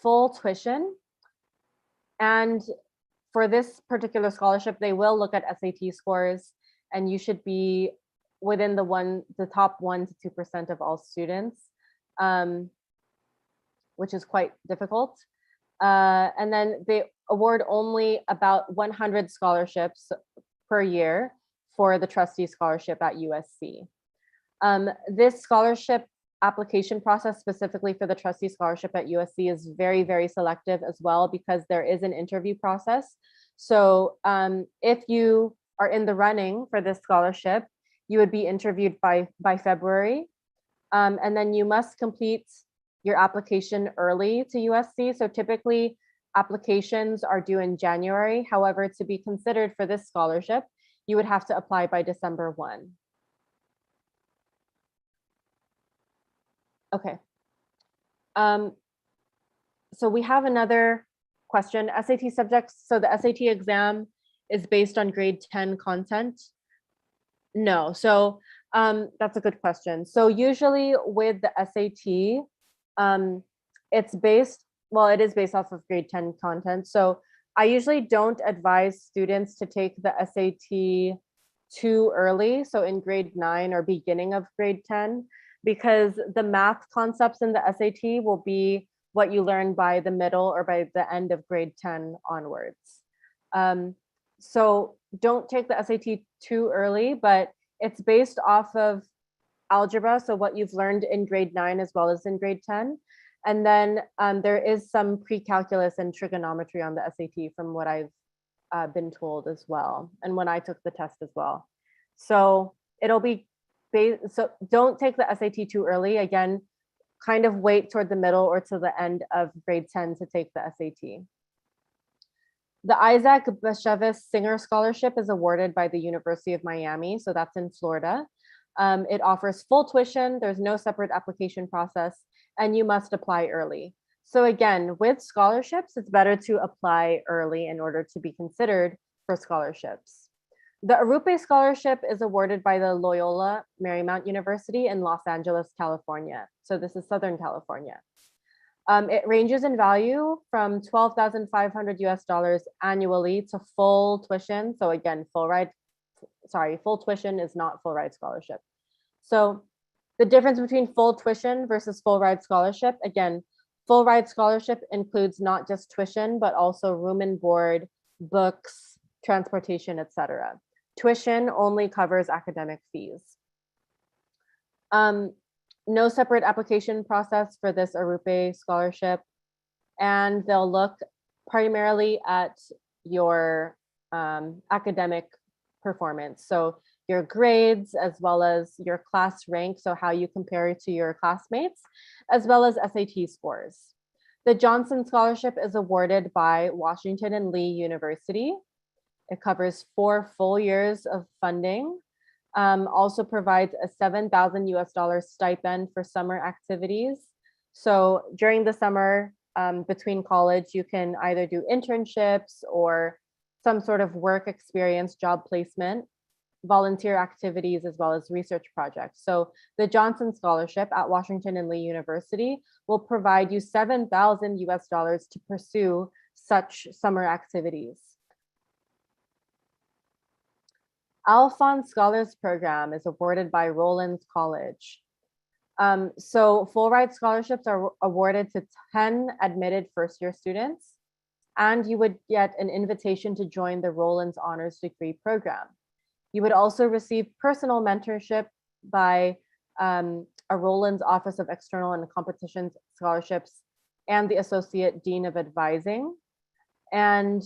full tuition, and for this particular scholarship, they will look at SAT scores, and you should be within the top 1 to 2% of all students, which is quite difficult. And then they award only about 100 scholarships per year for the trustee scholarship at USC. This scholarship application process specifically for the trustee scholarship at USC is very, very selective as well, because there is an interview process. So if you are in the running for this scholarship, you would be interviewed by February. And then you must complete your application early to USC. So typically applications are due in January. However, to be considered for this scholarship, you would have to apply by December 1. Okay. So we have another question. SAT subjects. So the SAT exam is based on grade 10 content. No. So that's a good question. So usually with the SAT, it's based, well, it is based off of grade 10 content. So I usually don't advise students to take the SAT too early. So in grade 9 or beginning of grade 10, because the math concepts in the SAT will be what you learn by the middle or by the end of grade 10 onwards. So don't take the SAT too early, but it's based off of algebra. So what you've learned in grade 9 as well as in grade 10. And then there is some pre-calculus and trigonometry on the SAT from what I've been told as well, and when I took the test as well. So it'll be so don't take the SAT too early. Again, kind of wait toward the middle or to the end of grade 10 to take the SAT. The Isaac Bashevis Singer Scholarship is awarded by the University of Miami, so that's in Florida. It offers full tuition, there's no separate application process, and you must apply early. So again, with scholarships, it's better to apply early in order to be considered for scholarships. The Arupe Scholarship is awarded by the Loyola Marymount University in Los Angeles, California. So this is Southern California. It ranges in value from $12,500 US annually to full tuition. So again, full tuition is not full ride scholarship. So the difference between full tuition versus full ride scholarship, again, full ride scholarship includes not just tuition, but also room and board, books, transportation, etc. Tuition only covers academic fees. No separate application process for this Arupe scholarship, and they'll look primarily at your academic performance. So your grades, as well as your class rank, so how you compare to your classmates, as well as SAT scores. The Johnson Scholarship is awarded by Washington and Lee University. It covers 4 full years of funding. Also provides a $7,000 US stipend for summer activities. So during the summer, between college, you can either do internships or some sort of work experience, job placement, volunteer activities, as well as research projects. So the Johnson Scholarship at Washington and Lee University will provide you $7,000 to pursue such summer activities. Alphonse Scholars Program is awarded by Rollins College. So full ride scholarships are awarded to 10 admitted first-year students, and you would get an invitation to join the Rollins Honors Degree Program. You would also receive personal mentorship by a Rollins Office of External and Competition Scholarships and the Associate Dean of Advising. And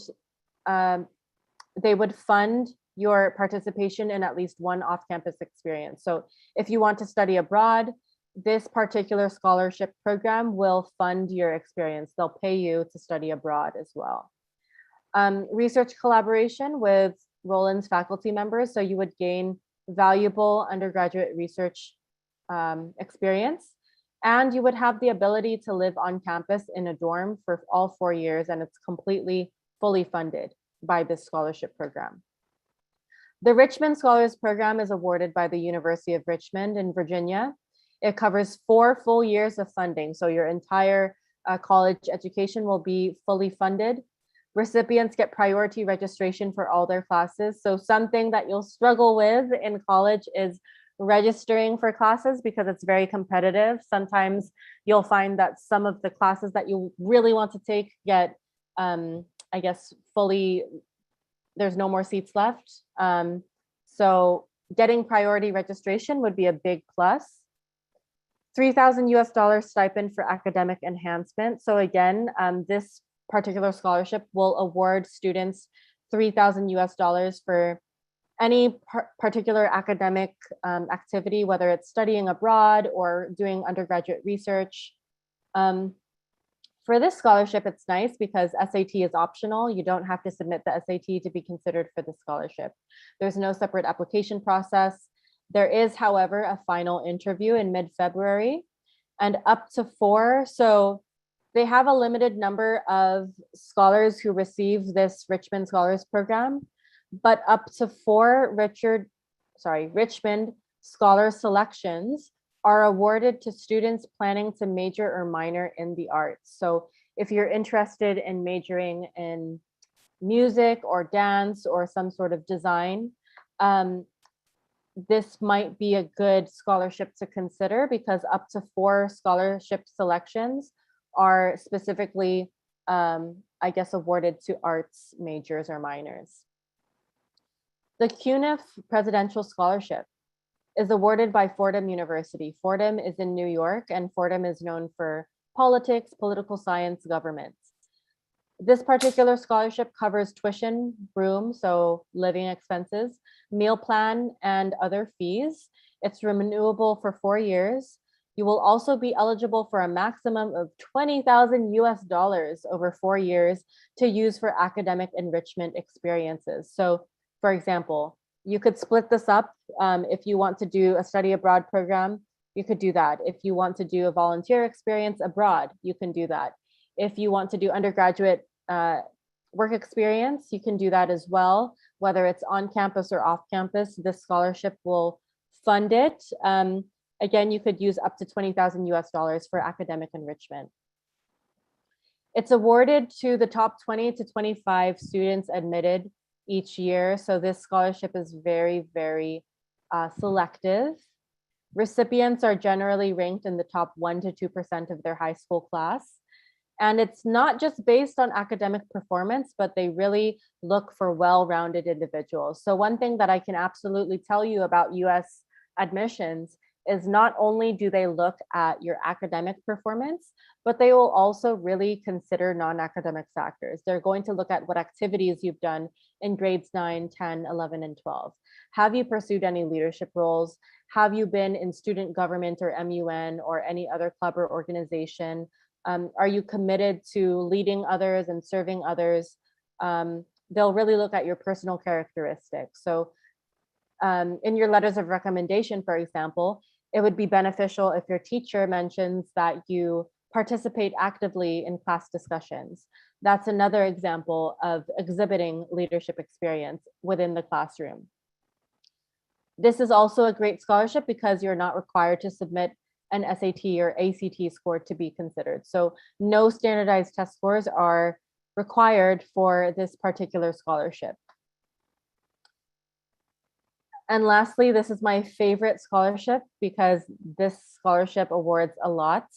they would fund your participation in at least one off-campus experience. So if you want to study abroad, this particular scholarship program will fund your experience. They'll pay you to study abroad as well. Research collaboration with Rollins faculty members. So you would gain valuable undergraduate research experience, and you would have the ability to live on campus in a dorm for all 4 years, and it's completely fully funded by this scholarship program. The Richmond Scholars Program is awarded by the University of Richmond in Virginia. It covers 4 full years of funding, so your entire college education will be fully funded. Recipients get priority registration for all their classes. So something that you'll struggle with in college is registering for classes because it's very competitive. Sometimes you'll find that some of the classes that you really want to take get, I guess, there's no more seats left. So getting priority registration would be a big plus. $3,000 stipend for academic enhancement. So again, this particular scholarship will award students $3,000 for any particular academic activity, whether it's studying abroad or doing undergraduate research. For this scholarship, it's nice because SAT is optional. You don't have to submit the SAT to be considered for the scholarship. There's no separate application process. There is, however, a final interview in mid-February and up to 4. So they have a limited number of scholars who receive this Richmond Scholars Program, but up to 4 Richmond Scholar selections are awarded to students planning to major or minor in the arts. So if you're interested in majoring in music or dance or some sort of design, this might be a good scholarship to consider because up to 4 scholarship selections are specifically, I guess, awarded to arts majors or minors. The Cuneif Presidential Scholarship is awarded by Fordham University. Fordham is in New York, and Fordham is known for politics, political science, government. This particular scholarship covers tuition, room, so living expenses, meal plan, and other fees. It's renewable for 4 years. You will also be eligible for a maximum of $20,000 over 4 years to use for academic enrichment experiences. So, for example, you could split this up. If you want to do a study abroad program, you could do that. If you want to do a volunteer experience abroad, you can do that. If you want to do undergraduate work experience, you can do that as well, whether it's on campus or off campus. This scholarship will fund it. Again, you could use up to $20,000 for academic enrichment. It's awarded to the top 20 to 25 students admitted each year. So this scholarship is very, very selective. Recipients are generally ranked in the top 1 to 2% of their high school class. And it's not just based on academic performance, but they really look for well-rounded individuals. So one thing that I can absolutely tell you about US admissions is not only do they look at your academic performance, but they will also really consider non-academic factors. They're going to look at what activities you've done in grades 9, 10, 11, and 12. Have you pursued any leadership roles? Have you been in student government or MUN or any other club or organization? Are you committed to leading others and serving others? They'll really look at your personal characteristics. So in your letters of recommendation, for example, it would be beneficial if your teacher mentions that you participate actively in class discussions. That's another example of exhibiting leadership experience within the classroom. This is also a great scholarship because you're not required to submit an SAT or ACT score to be considered. So no standardized test scores are required for this particular scholarship. And lastly, this is my favorite scholarship because this scholarship awards a lot.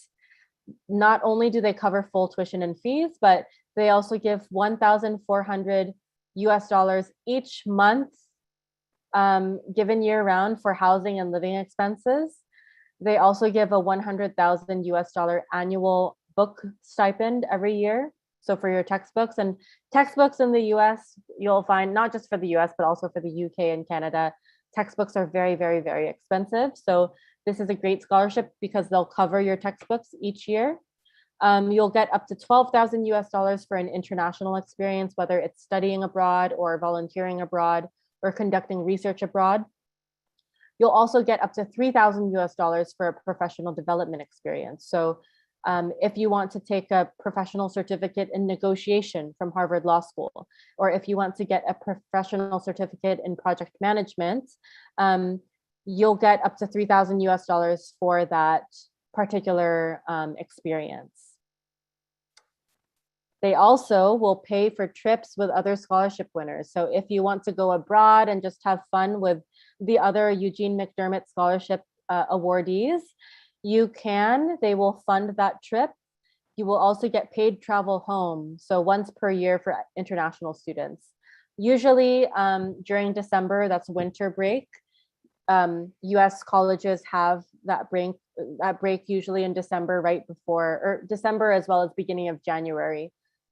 Not only do they cover full tuition and fees, but they also give $1,400 each month, given year round for housing and living expenses. They also give a $100,000 annual book stipend every year. So for your textbooks, and textbooks in the US, you'll find not just for the US, but also for the UK and Canada, textbooks are very, very, very expensive. So this is a great scholarship because they'll cover your textbooks each year. You'll get up to $12,000 for an international experience, whether it's studying abroad or volunteering abroad or conducting research abroad. You'll also get up to $3,000 for a professional development experience. So if you want to take a professional certificate in negotiation from Harvard Law School, or if you want to get a professional certificate in project management, you'll get up to $3,000 for that particular experience. They also will pay for trips with other scholarship winners. So if you want to go abroad and just have fun with the other Eugene McDermott Scholarship awardees, you can. They will fund that trip. You will also get paid travel home. So once per year for international students. Usually during December, that's winter break. US colleges have that break usually in December, right before, or December as well as beginning of January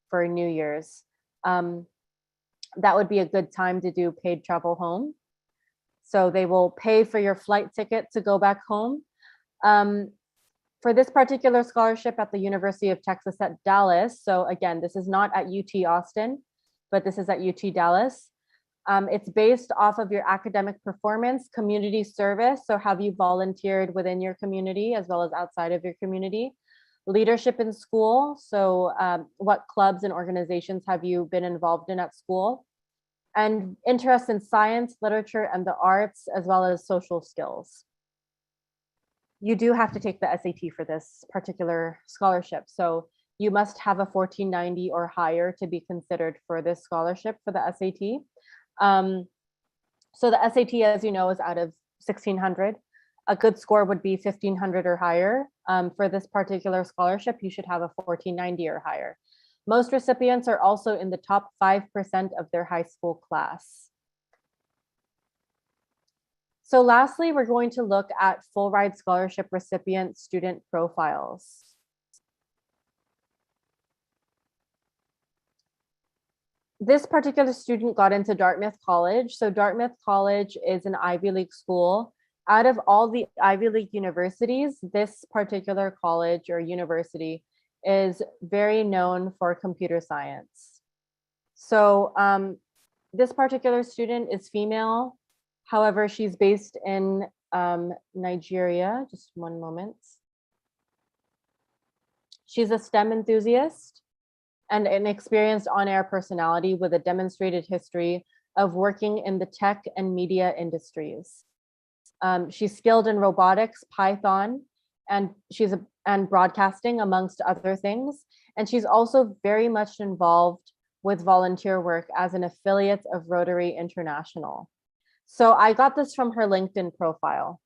for New Year's. That would be a good time to do paid travel home. So they will pay for your flight ticket to go back home. For this particular scholarship at the University of Texas at Dallas, so again, this is not at UT Austin, but this is at UT Dallas. It's based off of your academic performance, community service, so have you volunteered within your community as well as outside of your community, leadership in school, so what clubs and organizations have you been involved in at school, and interest in science, literature, and the arts, as well as social skills. You do have to take the SAT for this particular scholarship. So you must have a 1490 or higher to be considered for this scholarship for the SAT. So the SAT, as you know, is out of 1600. A good score would be 1500 or higher. For this particular scholarship, you should have a 1490 or higher. Most recipients are also in the top 5% of their high school class. So lastly, we're going to look at full ride scholarship recipient student profiles. This particular student got into Dartmouth College. So Dartmouth College is an Ivy League school. Out of all the Ivy League universities, this particular college or university is very known for computer science. So this particular student is female. However, she's based in Nigeria. Just one moment. She's a STEM enthusiast and an experienced on-air personality with a demonstrated history of working in the tech and media industries. She's skilled in robotics, Python, and and broadcasting, amongst other things. And she's also very much involved with volunteer work as an affiliate of Rotary International. So I got this from her LinkedIn profile.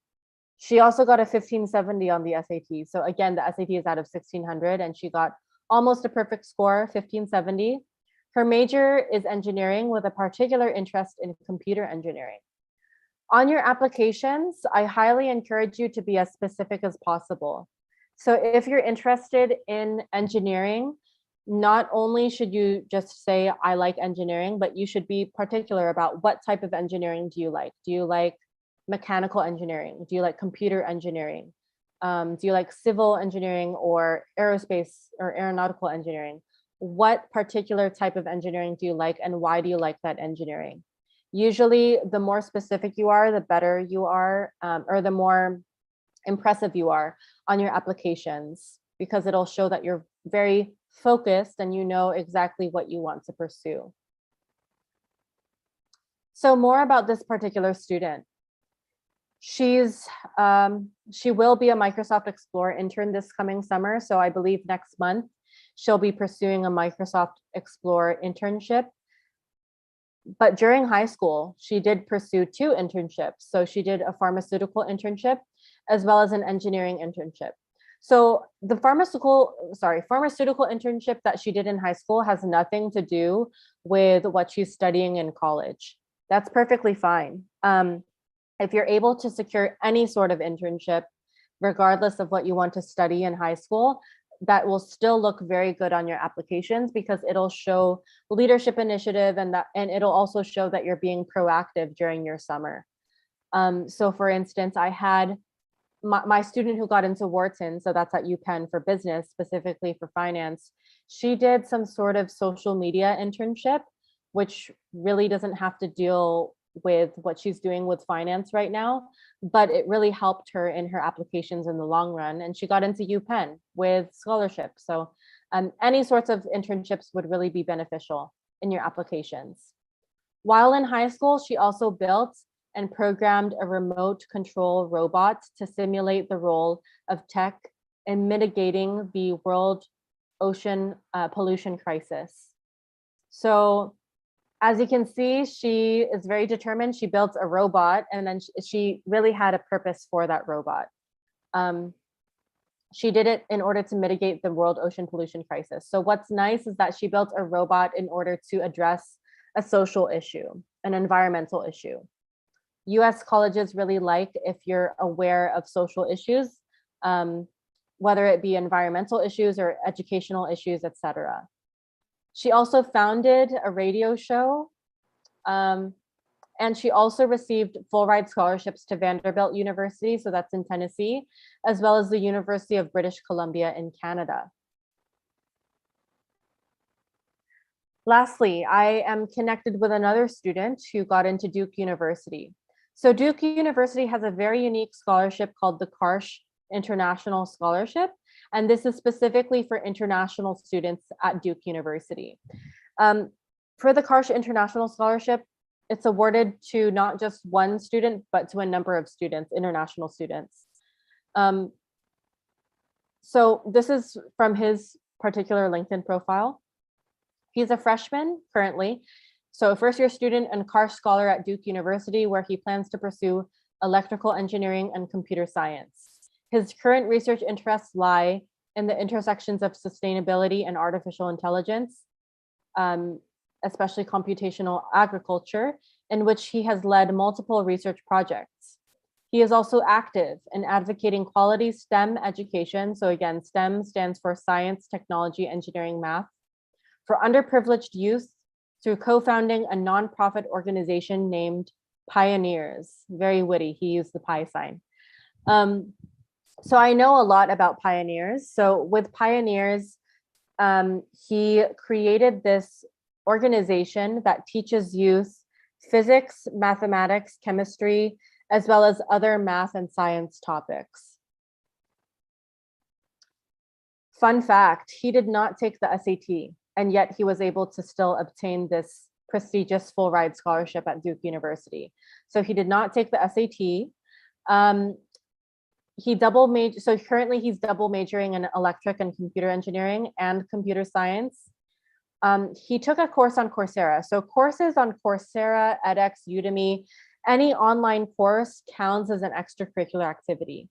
She also got a 1570 on the SAT. So again, the SAT is out of 1600 and she got almost a perfect score, 1570. Her major is engineering with a particular interest in computer engineering. On your applications, I highly encourage you to be as specific as possible. So if you're interested in engineering, not only should you just say, I like engineering, but you should be particular about what type of engineering do you like? Do you like mechanical engineering? Do you like computer engineering? Do you like civil engineering or aerospace or aeronautical engineering? What particular type of engineering do you like and why do you like that engineering? Usually the more specific you are, the better you are, or the more impressive you are on your applications. because it'll show that you're very focused and you know exactly what you want to pursue. So more about this particular student. She will be a Microsoft Explorer intern this coming summer. So I believe next month she'll be pursuing a Microsoft Explorer internship. But during high school, she did pursue 2 internships. So she did a pharmaceutical internship as well as an engineering internship. So the pharmaceutical internship that she did in high school has nothing to do with what she's studying in college. That's perfectly fine. If you're able to secure any sort of internship, regardless of what you want to study in high school, that will still look very good on your applications because it'll show leadership initiative and it'll also show that you're being proactive during your summer. So for instance, I had my student who got into Wharton, so that's at UPenn for business, specifically for finance. She did some sort of social media internship, which really doesn't have to deal with what she's doing with finance right now, but it really helped her in her applications in the long run. And she got into UPenn with scholarships. So any sorts of internships would really be beneficial in your applications. While in high school, she also built and programmed a remote control robot to simulate the role of tech in mitigating the world ocean pollution crisis. So as you can see, she is very determined. She built a robot and then she really had a purpose for that robot. She did it in order to mitigate the world ocean pollution crisis. So what's nice is that she built a robot in order to address a social issue, an environmental issue. US colleges really like if you're aware of social issues, whether it be environmental issues or educational issues, etc. She also founded a radio show, and she also received full ride scholarships to Vanderbilt University, so that's in Tennessee, as well as the University of British Columbia in Canada. Lastly, I am connected with another student who got into Duke University. So Duke University has a very unique scholarship called the Karsh International Scholarship. And this is specifically for international students at Duke University. For the Karsh International Scholarship, it's awarded to not just one student, but to a number of students, international students. So this is from his particular LinkedIn profile. He's a freshman currently, so a first-year student and Karsh Scholar at Duke University, where he plans to pursue electrical engineering and computer science. His current research interests lie in the intersections of sustainability and artificial intelligence, especially computational agriculture, in which he has led multiple research projects. He is also active in advocating quality STEM education. So again, STEM stands for science, technology, engineering, math, for underprivileged youth through co-founding a nonprofit organization named Pioneers. Very witty, he used the pi sign. So I know a lot about Pioneers. So with Pioneers, he created this organization that teaches youth physics, mathematics, chemistry, as well as other math and science topics. Fun fact, he did not take the SAT, and yet he was able to still obtain this prestigious full ride scholarship at Duke University. So he did not take the SAT. He double major, so currently he's double majoring in electric and computer engineering and computer science. He took a course on Coursera. So courses on Coursera, edX, Udemy, any online course counts as an extracurricular activity.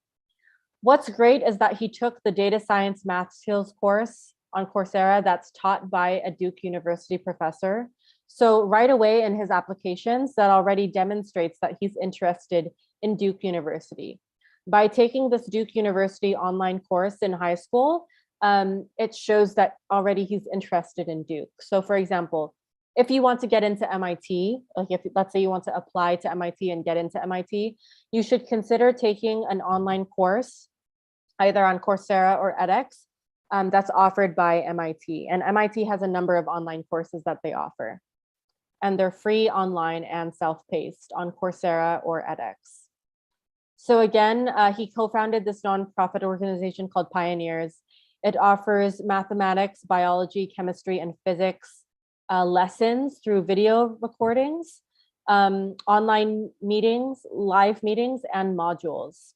What's great is that he took the data science math skills course on Coursera that's taught by a Duke University professor. So right away in his applications, that already demonstrates that he's interested in Duke University. By taking this Duke University online course in high school, it shows that already he's interested in Duke. So for example, if you want to get into MIT, like if let's say you want to apply to MIT and get into MIT, you should consider taking an online course, either on Coursera or edX, that's offered by MIT. And MIT has a number of online courses that they offer. And they're free online and self-paced on Coursera or edX. So again, he co-founded this nonprofit organization called Pioneers. It offers mathematics, biology, chemistry, and physics lessons through video recordings, online meetings, live meetings, and modules.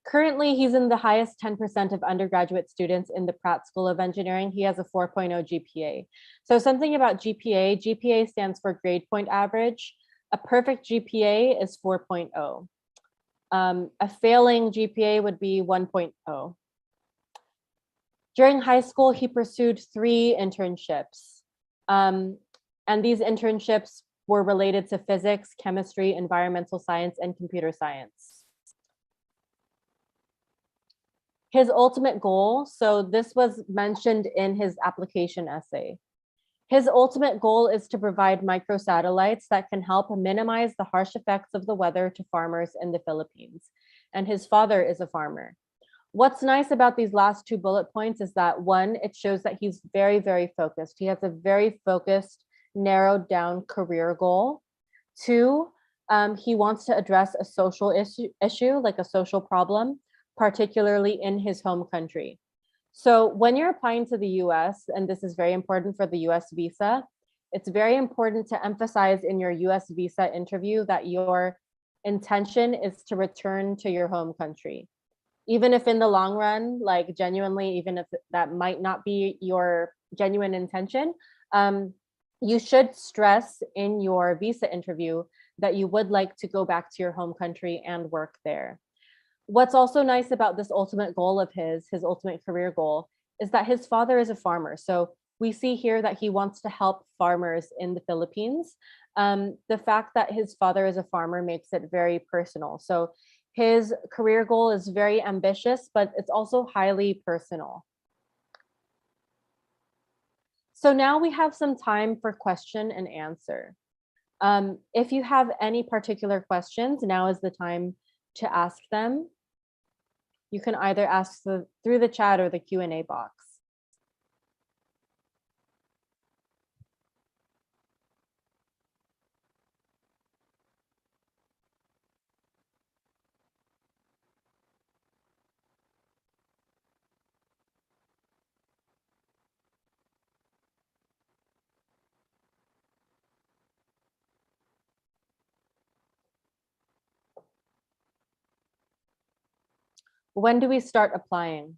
Currently, he's in the highest 10% of undergraduate students in the Pratt School of Engineering. He has a 4.0 GPA. So something about GPA, GPA stands for grade point average. A perfect GPA is 4.0. A failing GPA would be 1.0. During high school, he pursued 3 internships. And these internships were related to physics, chemistry, environmental science, and computer science. His ultimate goal, so this was mentioned in his application essay. His ultimate goal is to provide microsatellites that can help minimize the harsh effects of the weather to farmers in the Philippines. And his father is a farmer. What's nice about these last 2 bullet points is that 1, it shows that he's very, very focused. He has a very focused, narrowed down career goal. 2, he wants to address a social issue, like a social problem, particularly in his home country. So when you're applying to the US, and this is very important for the US visa, it's very important to emphasize in your US visa interview that your intention is to return to your home country. Even if in the long run, like genuinely, even if that might not be your genuine intention, you should stress in your visa interview that you would like to go back to your home country and work there. What's also nice about this ultimate goal of his ultimate career goal, is that his father is a farmer. So we see here that he wants to help farmers in the Philippines. The fact that his father is a farmer makes it very personal. So his career goal is very ambitious, but it's also highly personal. So now we have some time for question and answer. If you have any particular questions, now is the time to ask them. You can either ask through the chat or the Q&A box. When do we start applying?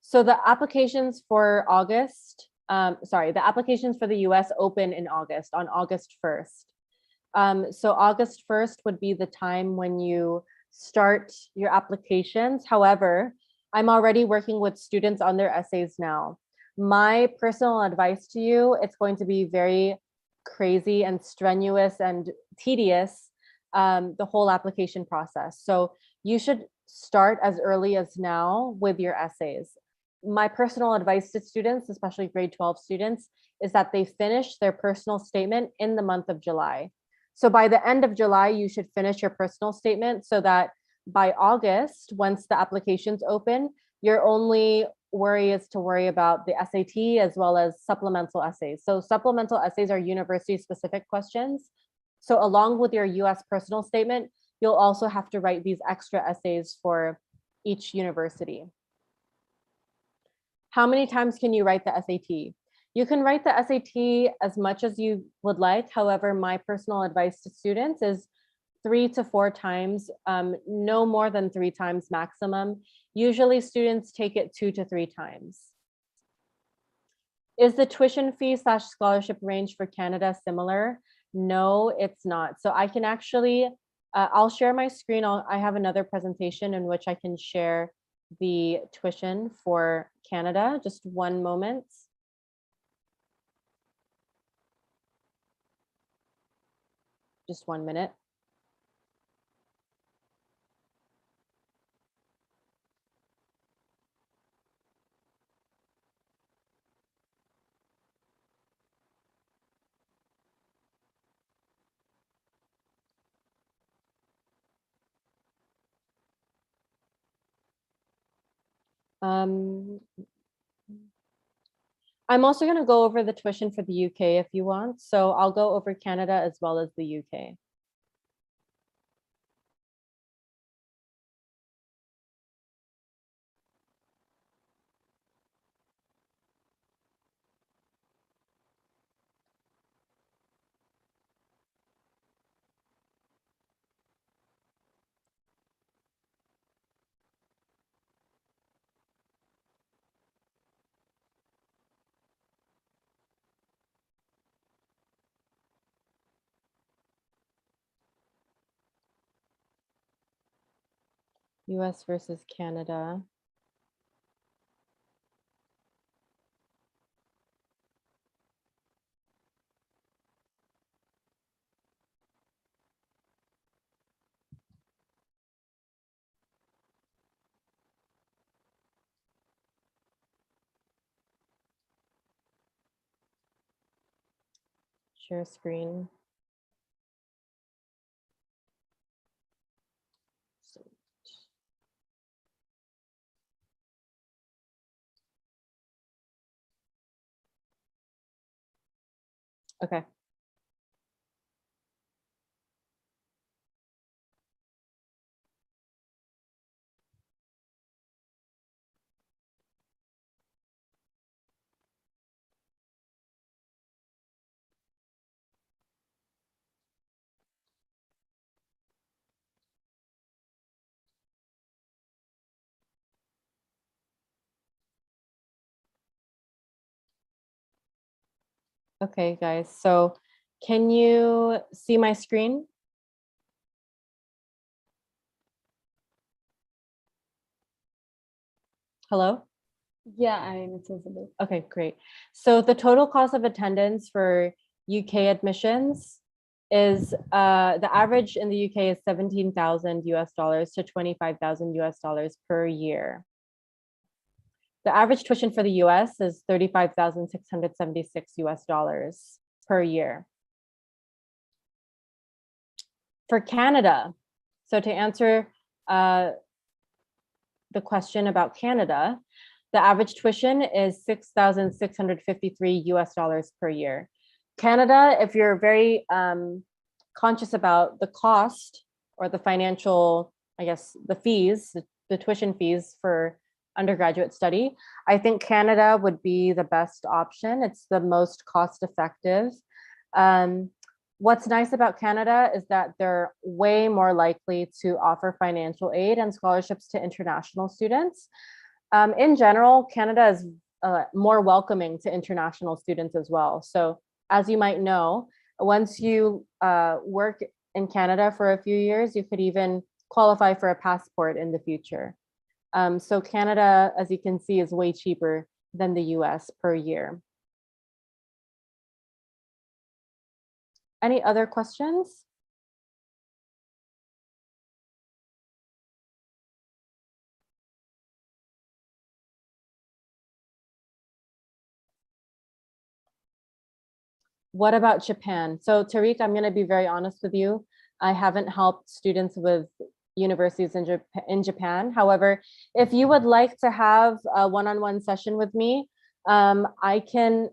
So the applications for August, the applications for the US open in August, on August 1st. So August 1st would be the time when you start your applications. However, I'm already working with students on their essays now. My personal advice to you, it's going to be very crazy and strenuous and tedious, the whole application process. So you should start as early as now with your essays. My personal advice to students, especially grade 12 students, is that they finish their personal statement in the month of July. So by the end of July, you should finish your personal statement so that by August, once the applications open, your only worry is to worry about the SAT as well as supplemental essays. So supplemental essays are university specific questions. So along with your US personal statement, you'll also have to write these extra essays for each university. How many times can you write the SAT? You can write the SAT as much as you would like. However, my personal advice to students is 3 to 4 times, no more than 3 times maximum. Usually students take it 2 to 3 times. Is the tuition fee / scholarship range for Canada similar? No, it's not. So I can actually, I'll share my screen. I have another presentation in which I can share the tuition for Canada. Just one moment. Just 1 minute. I'm also going to go over the tuition for the UK if you want. So I'll go over Canada as well as the UK. US versus Canada. Share screen. Okay. Okay, guys, so can you see my screen? Hello?
Yeah, it's visible.
Okay, great. So the total cost of attendance for UK admissions is the average in the UK is 17,000 US dollars to 25,000 US dollars per year. The average tuition for the US is 35,676 US dollars per year. For Canada, so to answer the question about Canada, the average tuition is 6,653 US dollars per year. Canada, if you're very conscious about the cost or the financial, I guess, the fees, the tuition fees for undergraduate study, I think Canada would be the best option. It's the most cost effective. What's nice about Canada is that they're way more likely to offer financial aid and scholarships to international students. In general, Canada is more welcoming to international students as well. So as you might know, once you work in Canada for a few years, you could even qualify for a passport in the future. So Canada, as you can see, is way cheaper than the US per year. Any other questions? What about Japan? So Tariq, I'm going to be very honest with you. I haven't helped students with universities in Japan. However, if you would like to have a one-on-one session with me, I can,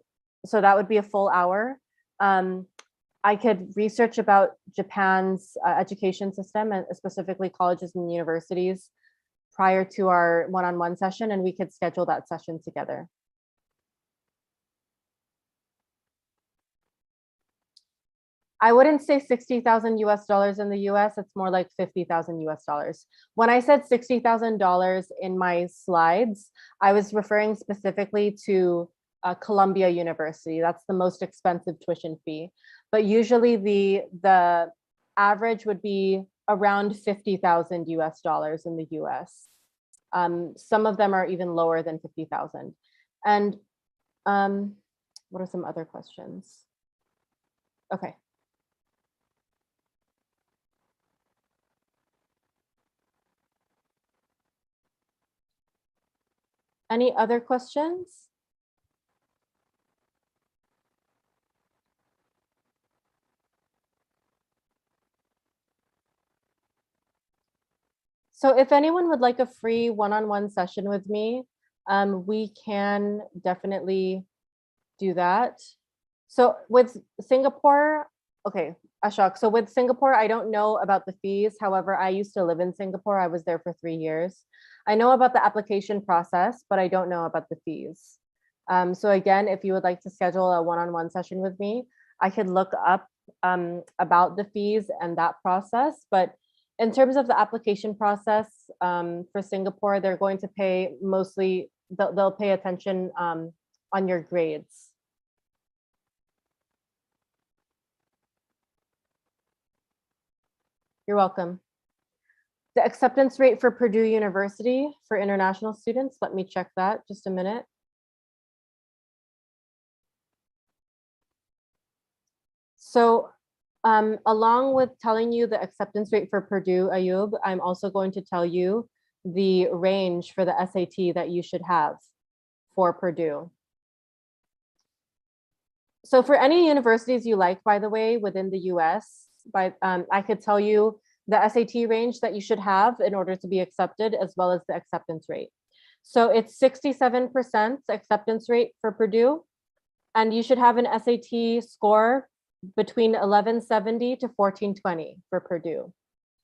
so that would be a full hour. I could research about Japan's education system, and specifically colleges and universities, prior to our one-on-one session, and we could schedule that session together. I wouldn't say 60,000 US dollars in the US, it's more like 50,000 US dollars. When I said $60,000 in my slides, I was referring specifically to Columbia University. That's the most expensive tuition fee. But usually the average would be around 50,000 US dollars in the US. Some of them are even lower than 50,000. And what are some other questions? Okay. Any other questions? So if anyone would like a free one-on-one session with me, we can definitely do that. So with Singapore, okay, Ashok, so with Singapore, I don't know about the fees. However, I used to live in Singapore. I was there for 3 years. I know about the application process, but I don't know about the fees. So again, if you would like to schedule a one-on-one session with me, I could look up about the fees and that process. But in terms of the application process for Singapore, they're going to pay mostly, they'll pay attention on your grades. You're welcome. The acceptance rate for Purdue University for international students, let me check that, just a minute. So along with telling you the acceptance rate for Purdue, Ayub, I'm also going to tell you the range for the SAT that you should have for Purdue. So for any universities you like, by the way, within the US, I could tell you the SAT range that you should have in order to be accepted, as well as the acceptance rate. So it's 67% acceptance rate for Purdue, and you should have an SAT score between 1170 to 1420 for Purdue.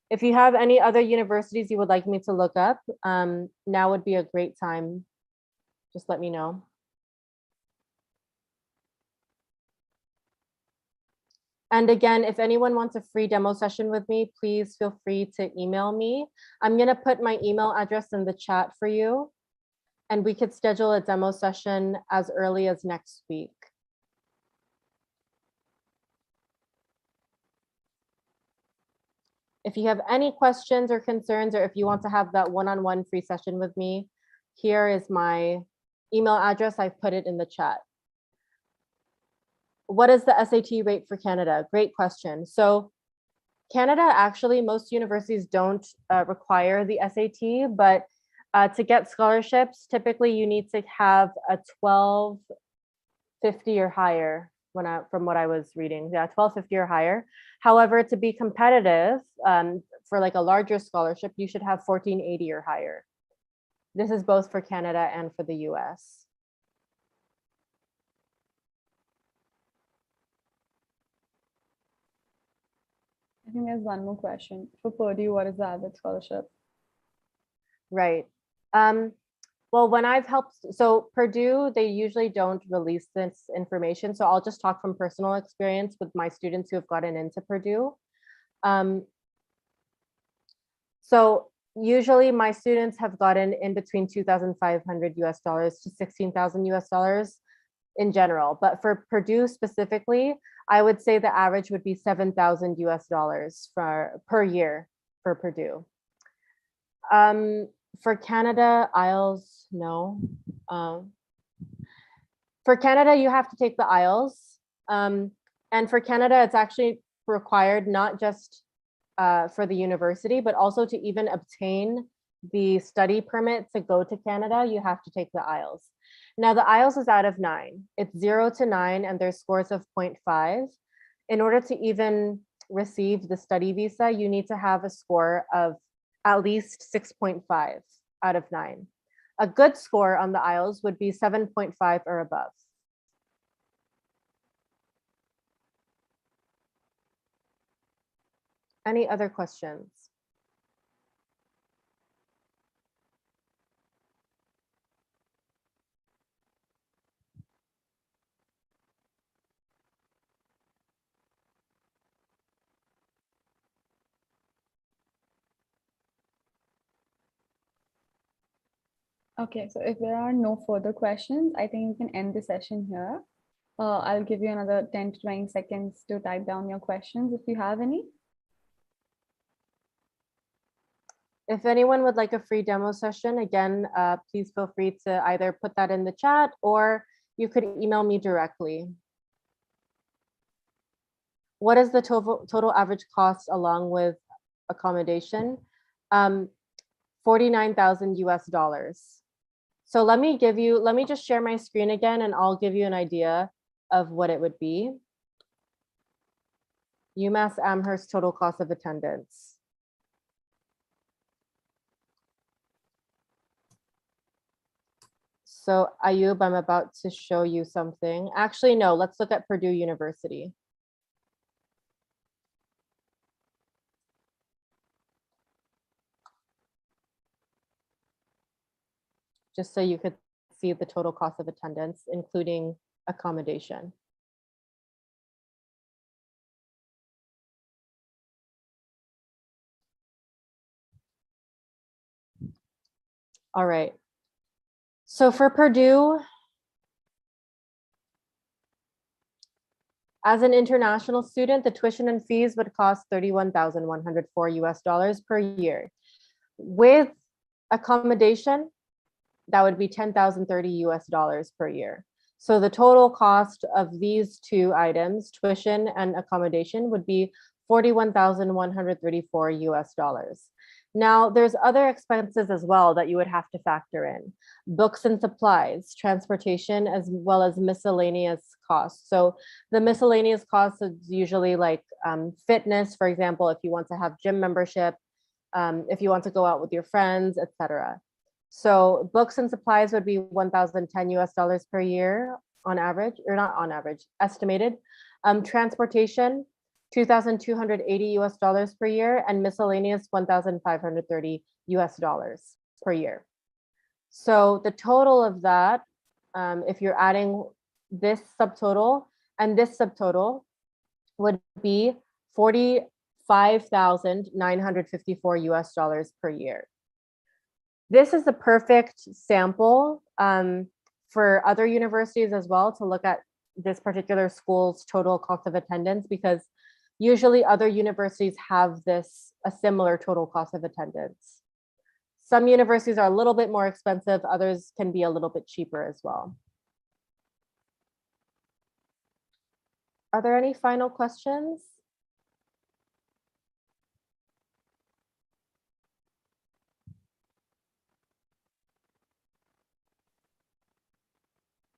If you have any other universities you would like me to look up, now would be a great time. Just let me know. And again, if anyone wants a free demo session with me, please feel free to email me. I'm gonna put my email address in the chat for you, and we could schedule a demo session as early as next week. If you have any questions or concerns, or if you want to have that one-on-one free session with me, here is my email address. I've put it in the chat. What is the SAT rate for Canada? Great question. So Canada, actually, most universities don't require the SAT, but to get scholarships, typically you need to have a 1250 or higher from what I was reading. Yeah, 1250 or higher. However, to be competitive for like a larger scholarship, you should have 1480 or higher. This is both for Canada and for the US.
I think there's one more question. For Purdue, what is the average scholarship?
Right. Well, when I've helped, so Purdue, they usually don't release this information. So I'll just talk from personal experience with my students who have gotten into Purdue. So usually my students have gotten in between 2,500 US dollars to 16,000 US dollars in general. But for Purdue specifically, I would say the average would be 7,000 US dollars per year for Purdue. For Canada, IELTS, no. For Canada, you have to take the IELTS. And for Canada, it's actually required not just for the university, but also to even obtain the study permit to go to Canada, you have to take the IELTS. Now the IELTS is out of 9. It's 0 to 9 and there's scores of 0.5. In order to even receive the study visa, you need to have a score of at least 6.5 out of 9. A good score on the IELTS would be 7.5 or above. Any other questions?
Okay, so if there are no further questions, I think you can end the session here. I'll give you another 10 to 20 seconds to type down your questions if you have any.
If anyone would like a free demo session, again, please feel free to either put that in the chat or you could email me directly. What is the total average cost along with accommodation? 49,000 US dollars. So let me just share my screen again and I'll give you an idea of what it would be. UMass Amherst total cost of attendance. So Ayub, I'm about to show you something. Actually, no, let's look at Purdue University. Just so you could see the total cost of attendance, including accommodation. All right. So for Purdue, as an international student, the tuition and fees would cost 31,104 US dollars per year. With accommodation, that would be $10,030 per year. So the total cost of these two items, tuition and accommodation, would be $41,134. Now, there's other expenses as well that you would have to factor in: books and supplies, transportation, as well as miscellaneous costs. So the miscellaneous costs is usually like fitness, for example, if you want to have gym membership, if you want to go out with your friends, etc. So books and supplies would be $1,010 per year on average, or not on average, estimated. Transportation, $2,280 per year, and miscellaneous $1,530 per year. So the total of that, if you're adding this subtotal and this subtotal, would be $45,954 per year. This is the perfect sample for other universities as well to look at this particular school's total cost of attendance, because usually other universities have a similar total cost of attendance. Some universities are a little bit more expensive, others can be a little bit cheaper as well. Are there any final questions?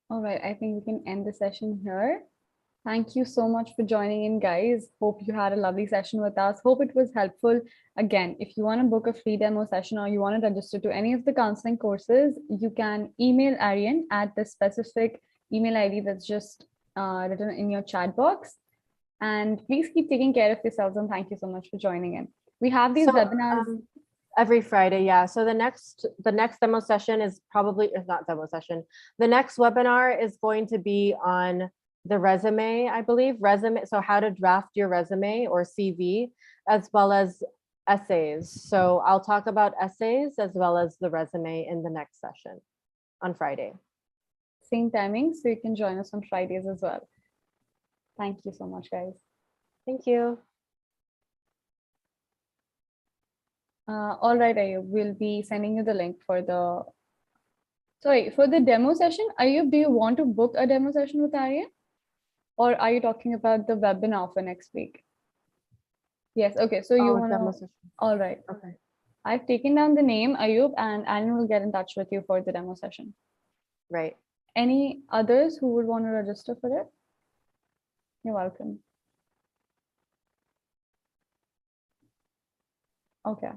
All right, I think we can end the session here. Thank you so much for joining in, guys. Hope you had a lovely session with us. Hope it was helpful. Again, if you want to book a free demo session or you want to register to any of the counseling courses, you can email Arienne at the specific email ID that's just written in your chat box. And please keep taking care of yourselves, and thank you so much for joining in. We have these webinars.
Every Friday, yeah. So the next demo session is probably, it's not demo session. The next webinar is going to be on the resume, I believe. So how to draft your resume or CV, as well as essays. So I'll talk about essays as well as the resume in the next session on Friday.
Same timing, so you can join us on Fridays as well. Thank you so much, guys.
Thank you.
All right, Ayub, we'll be sending you the link for the demo session. Ayub, do you want to book a demo session with Arienne? Or are you talking about the webinar for next week? Yes, okay, so you want to, all right.
Okay.
I've taken down the name, Ayub, and Arienne will get in touch with you for the demo session.
Right.
Any others who would want to register for it? You're welcome. Okay.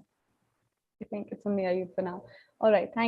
I think it's only Ayub for now. All right, thank you.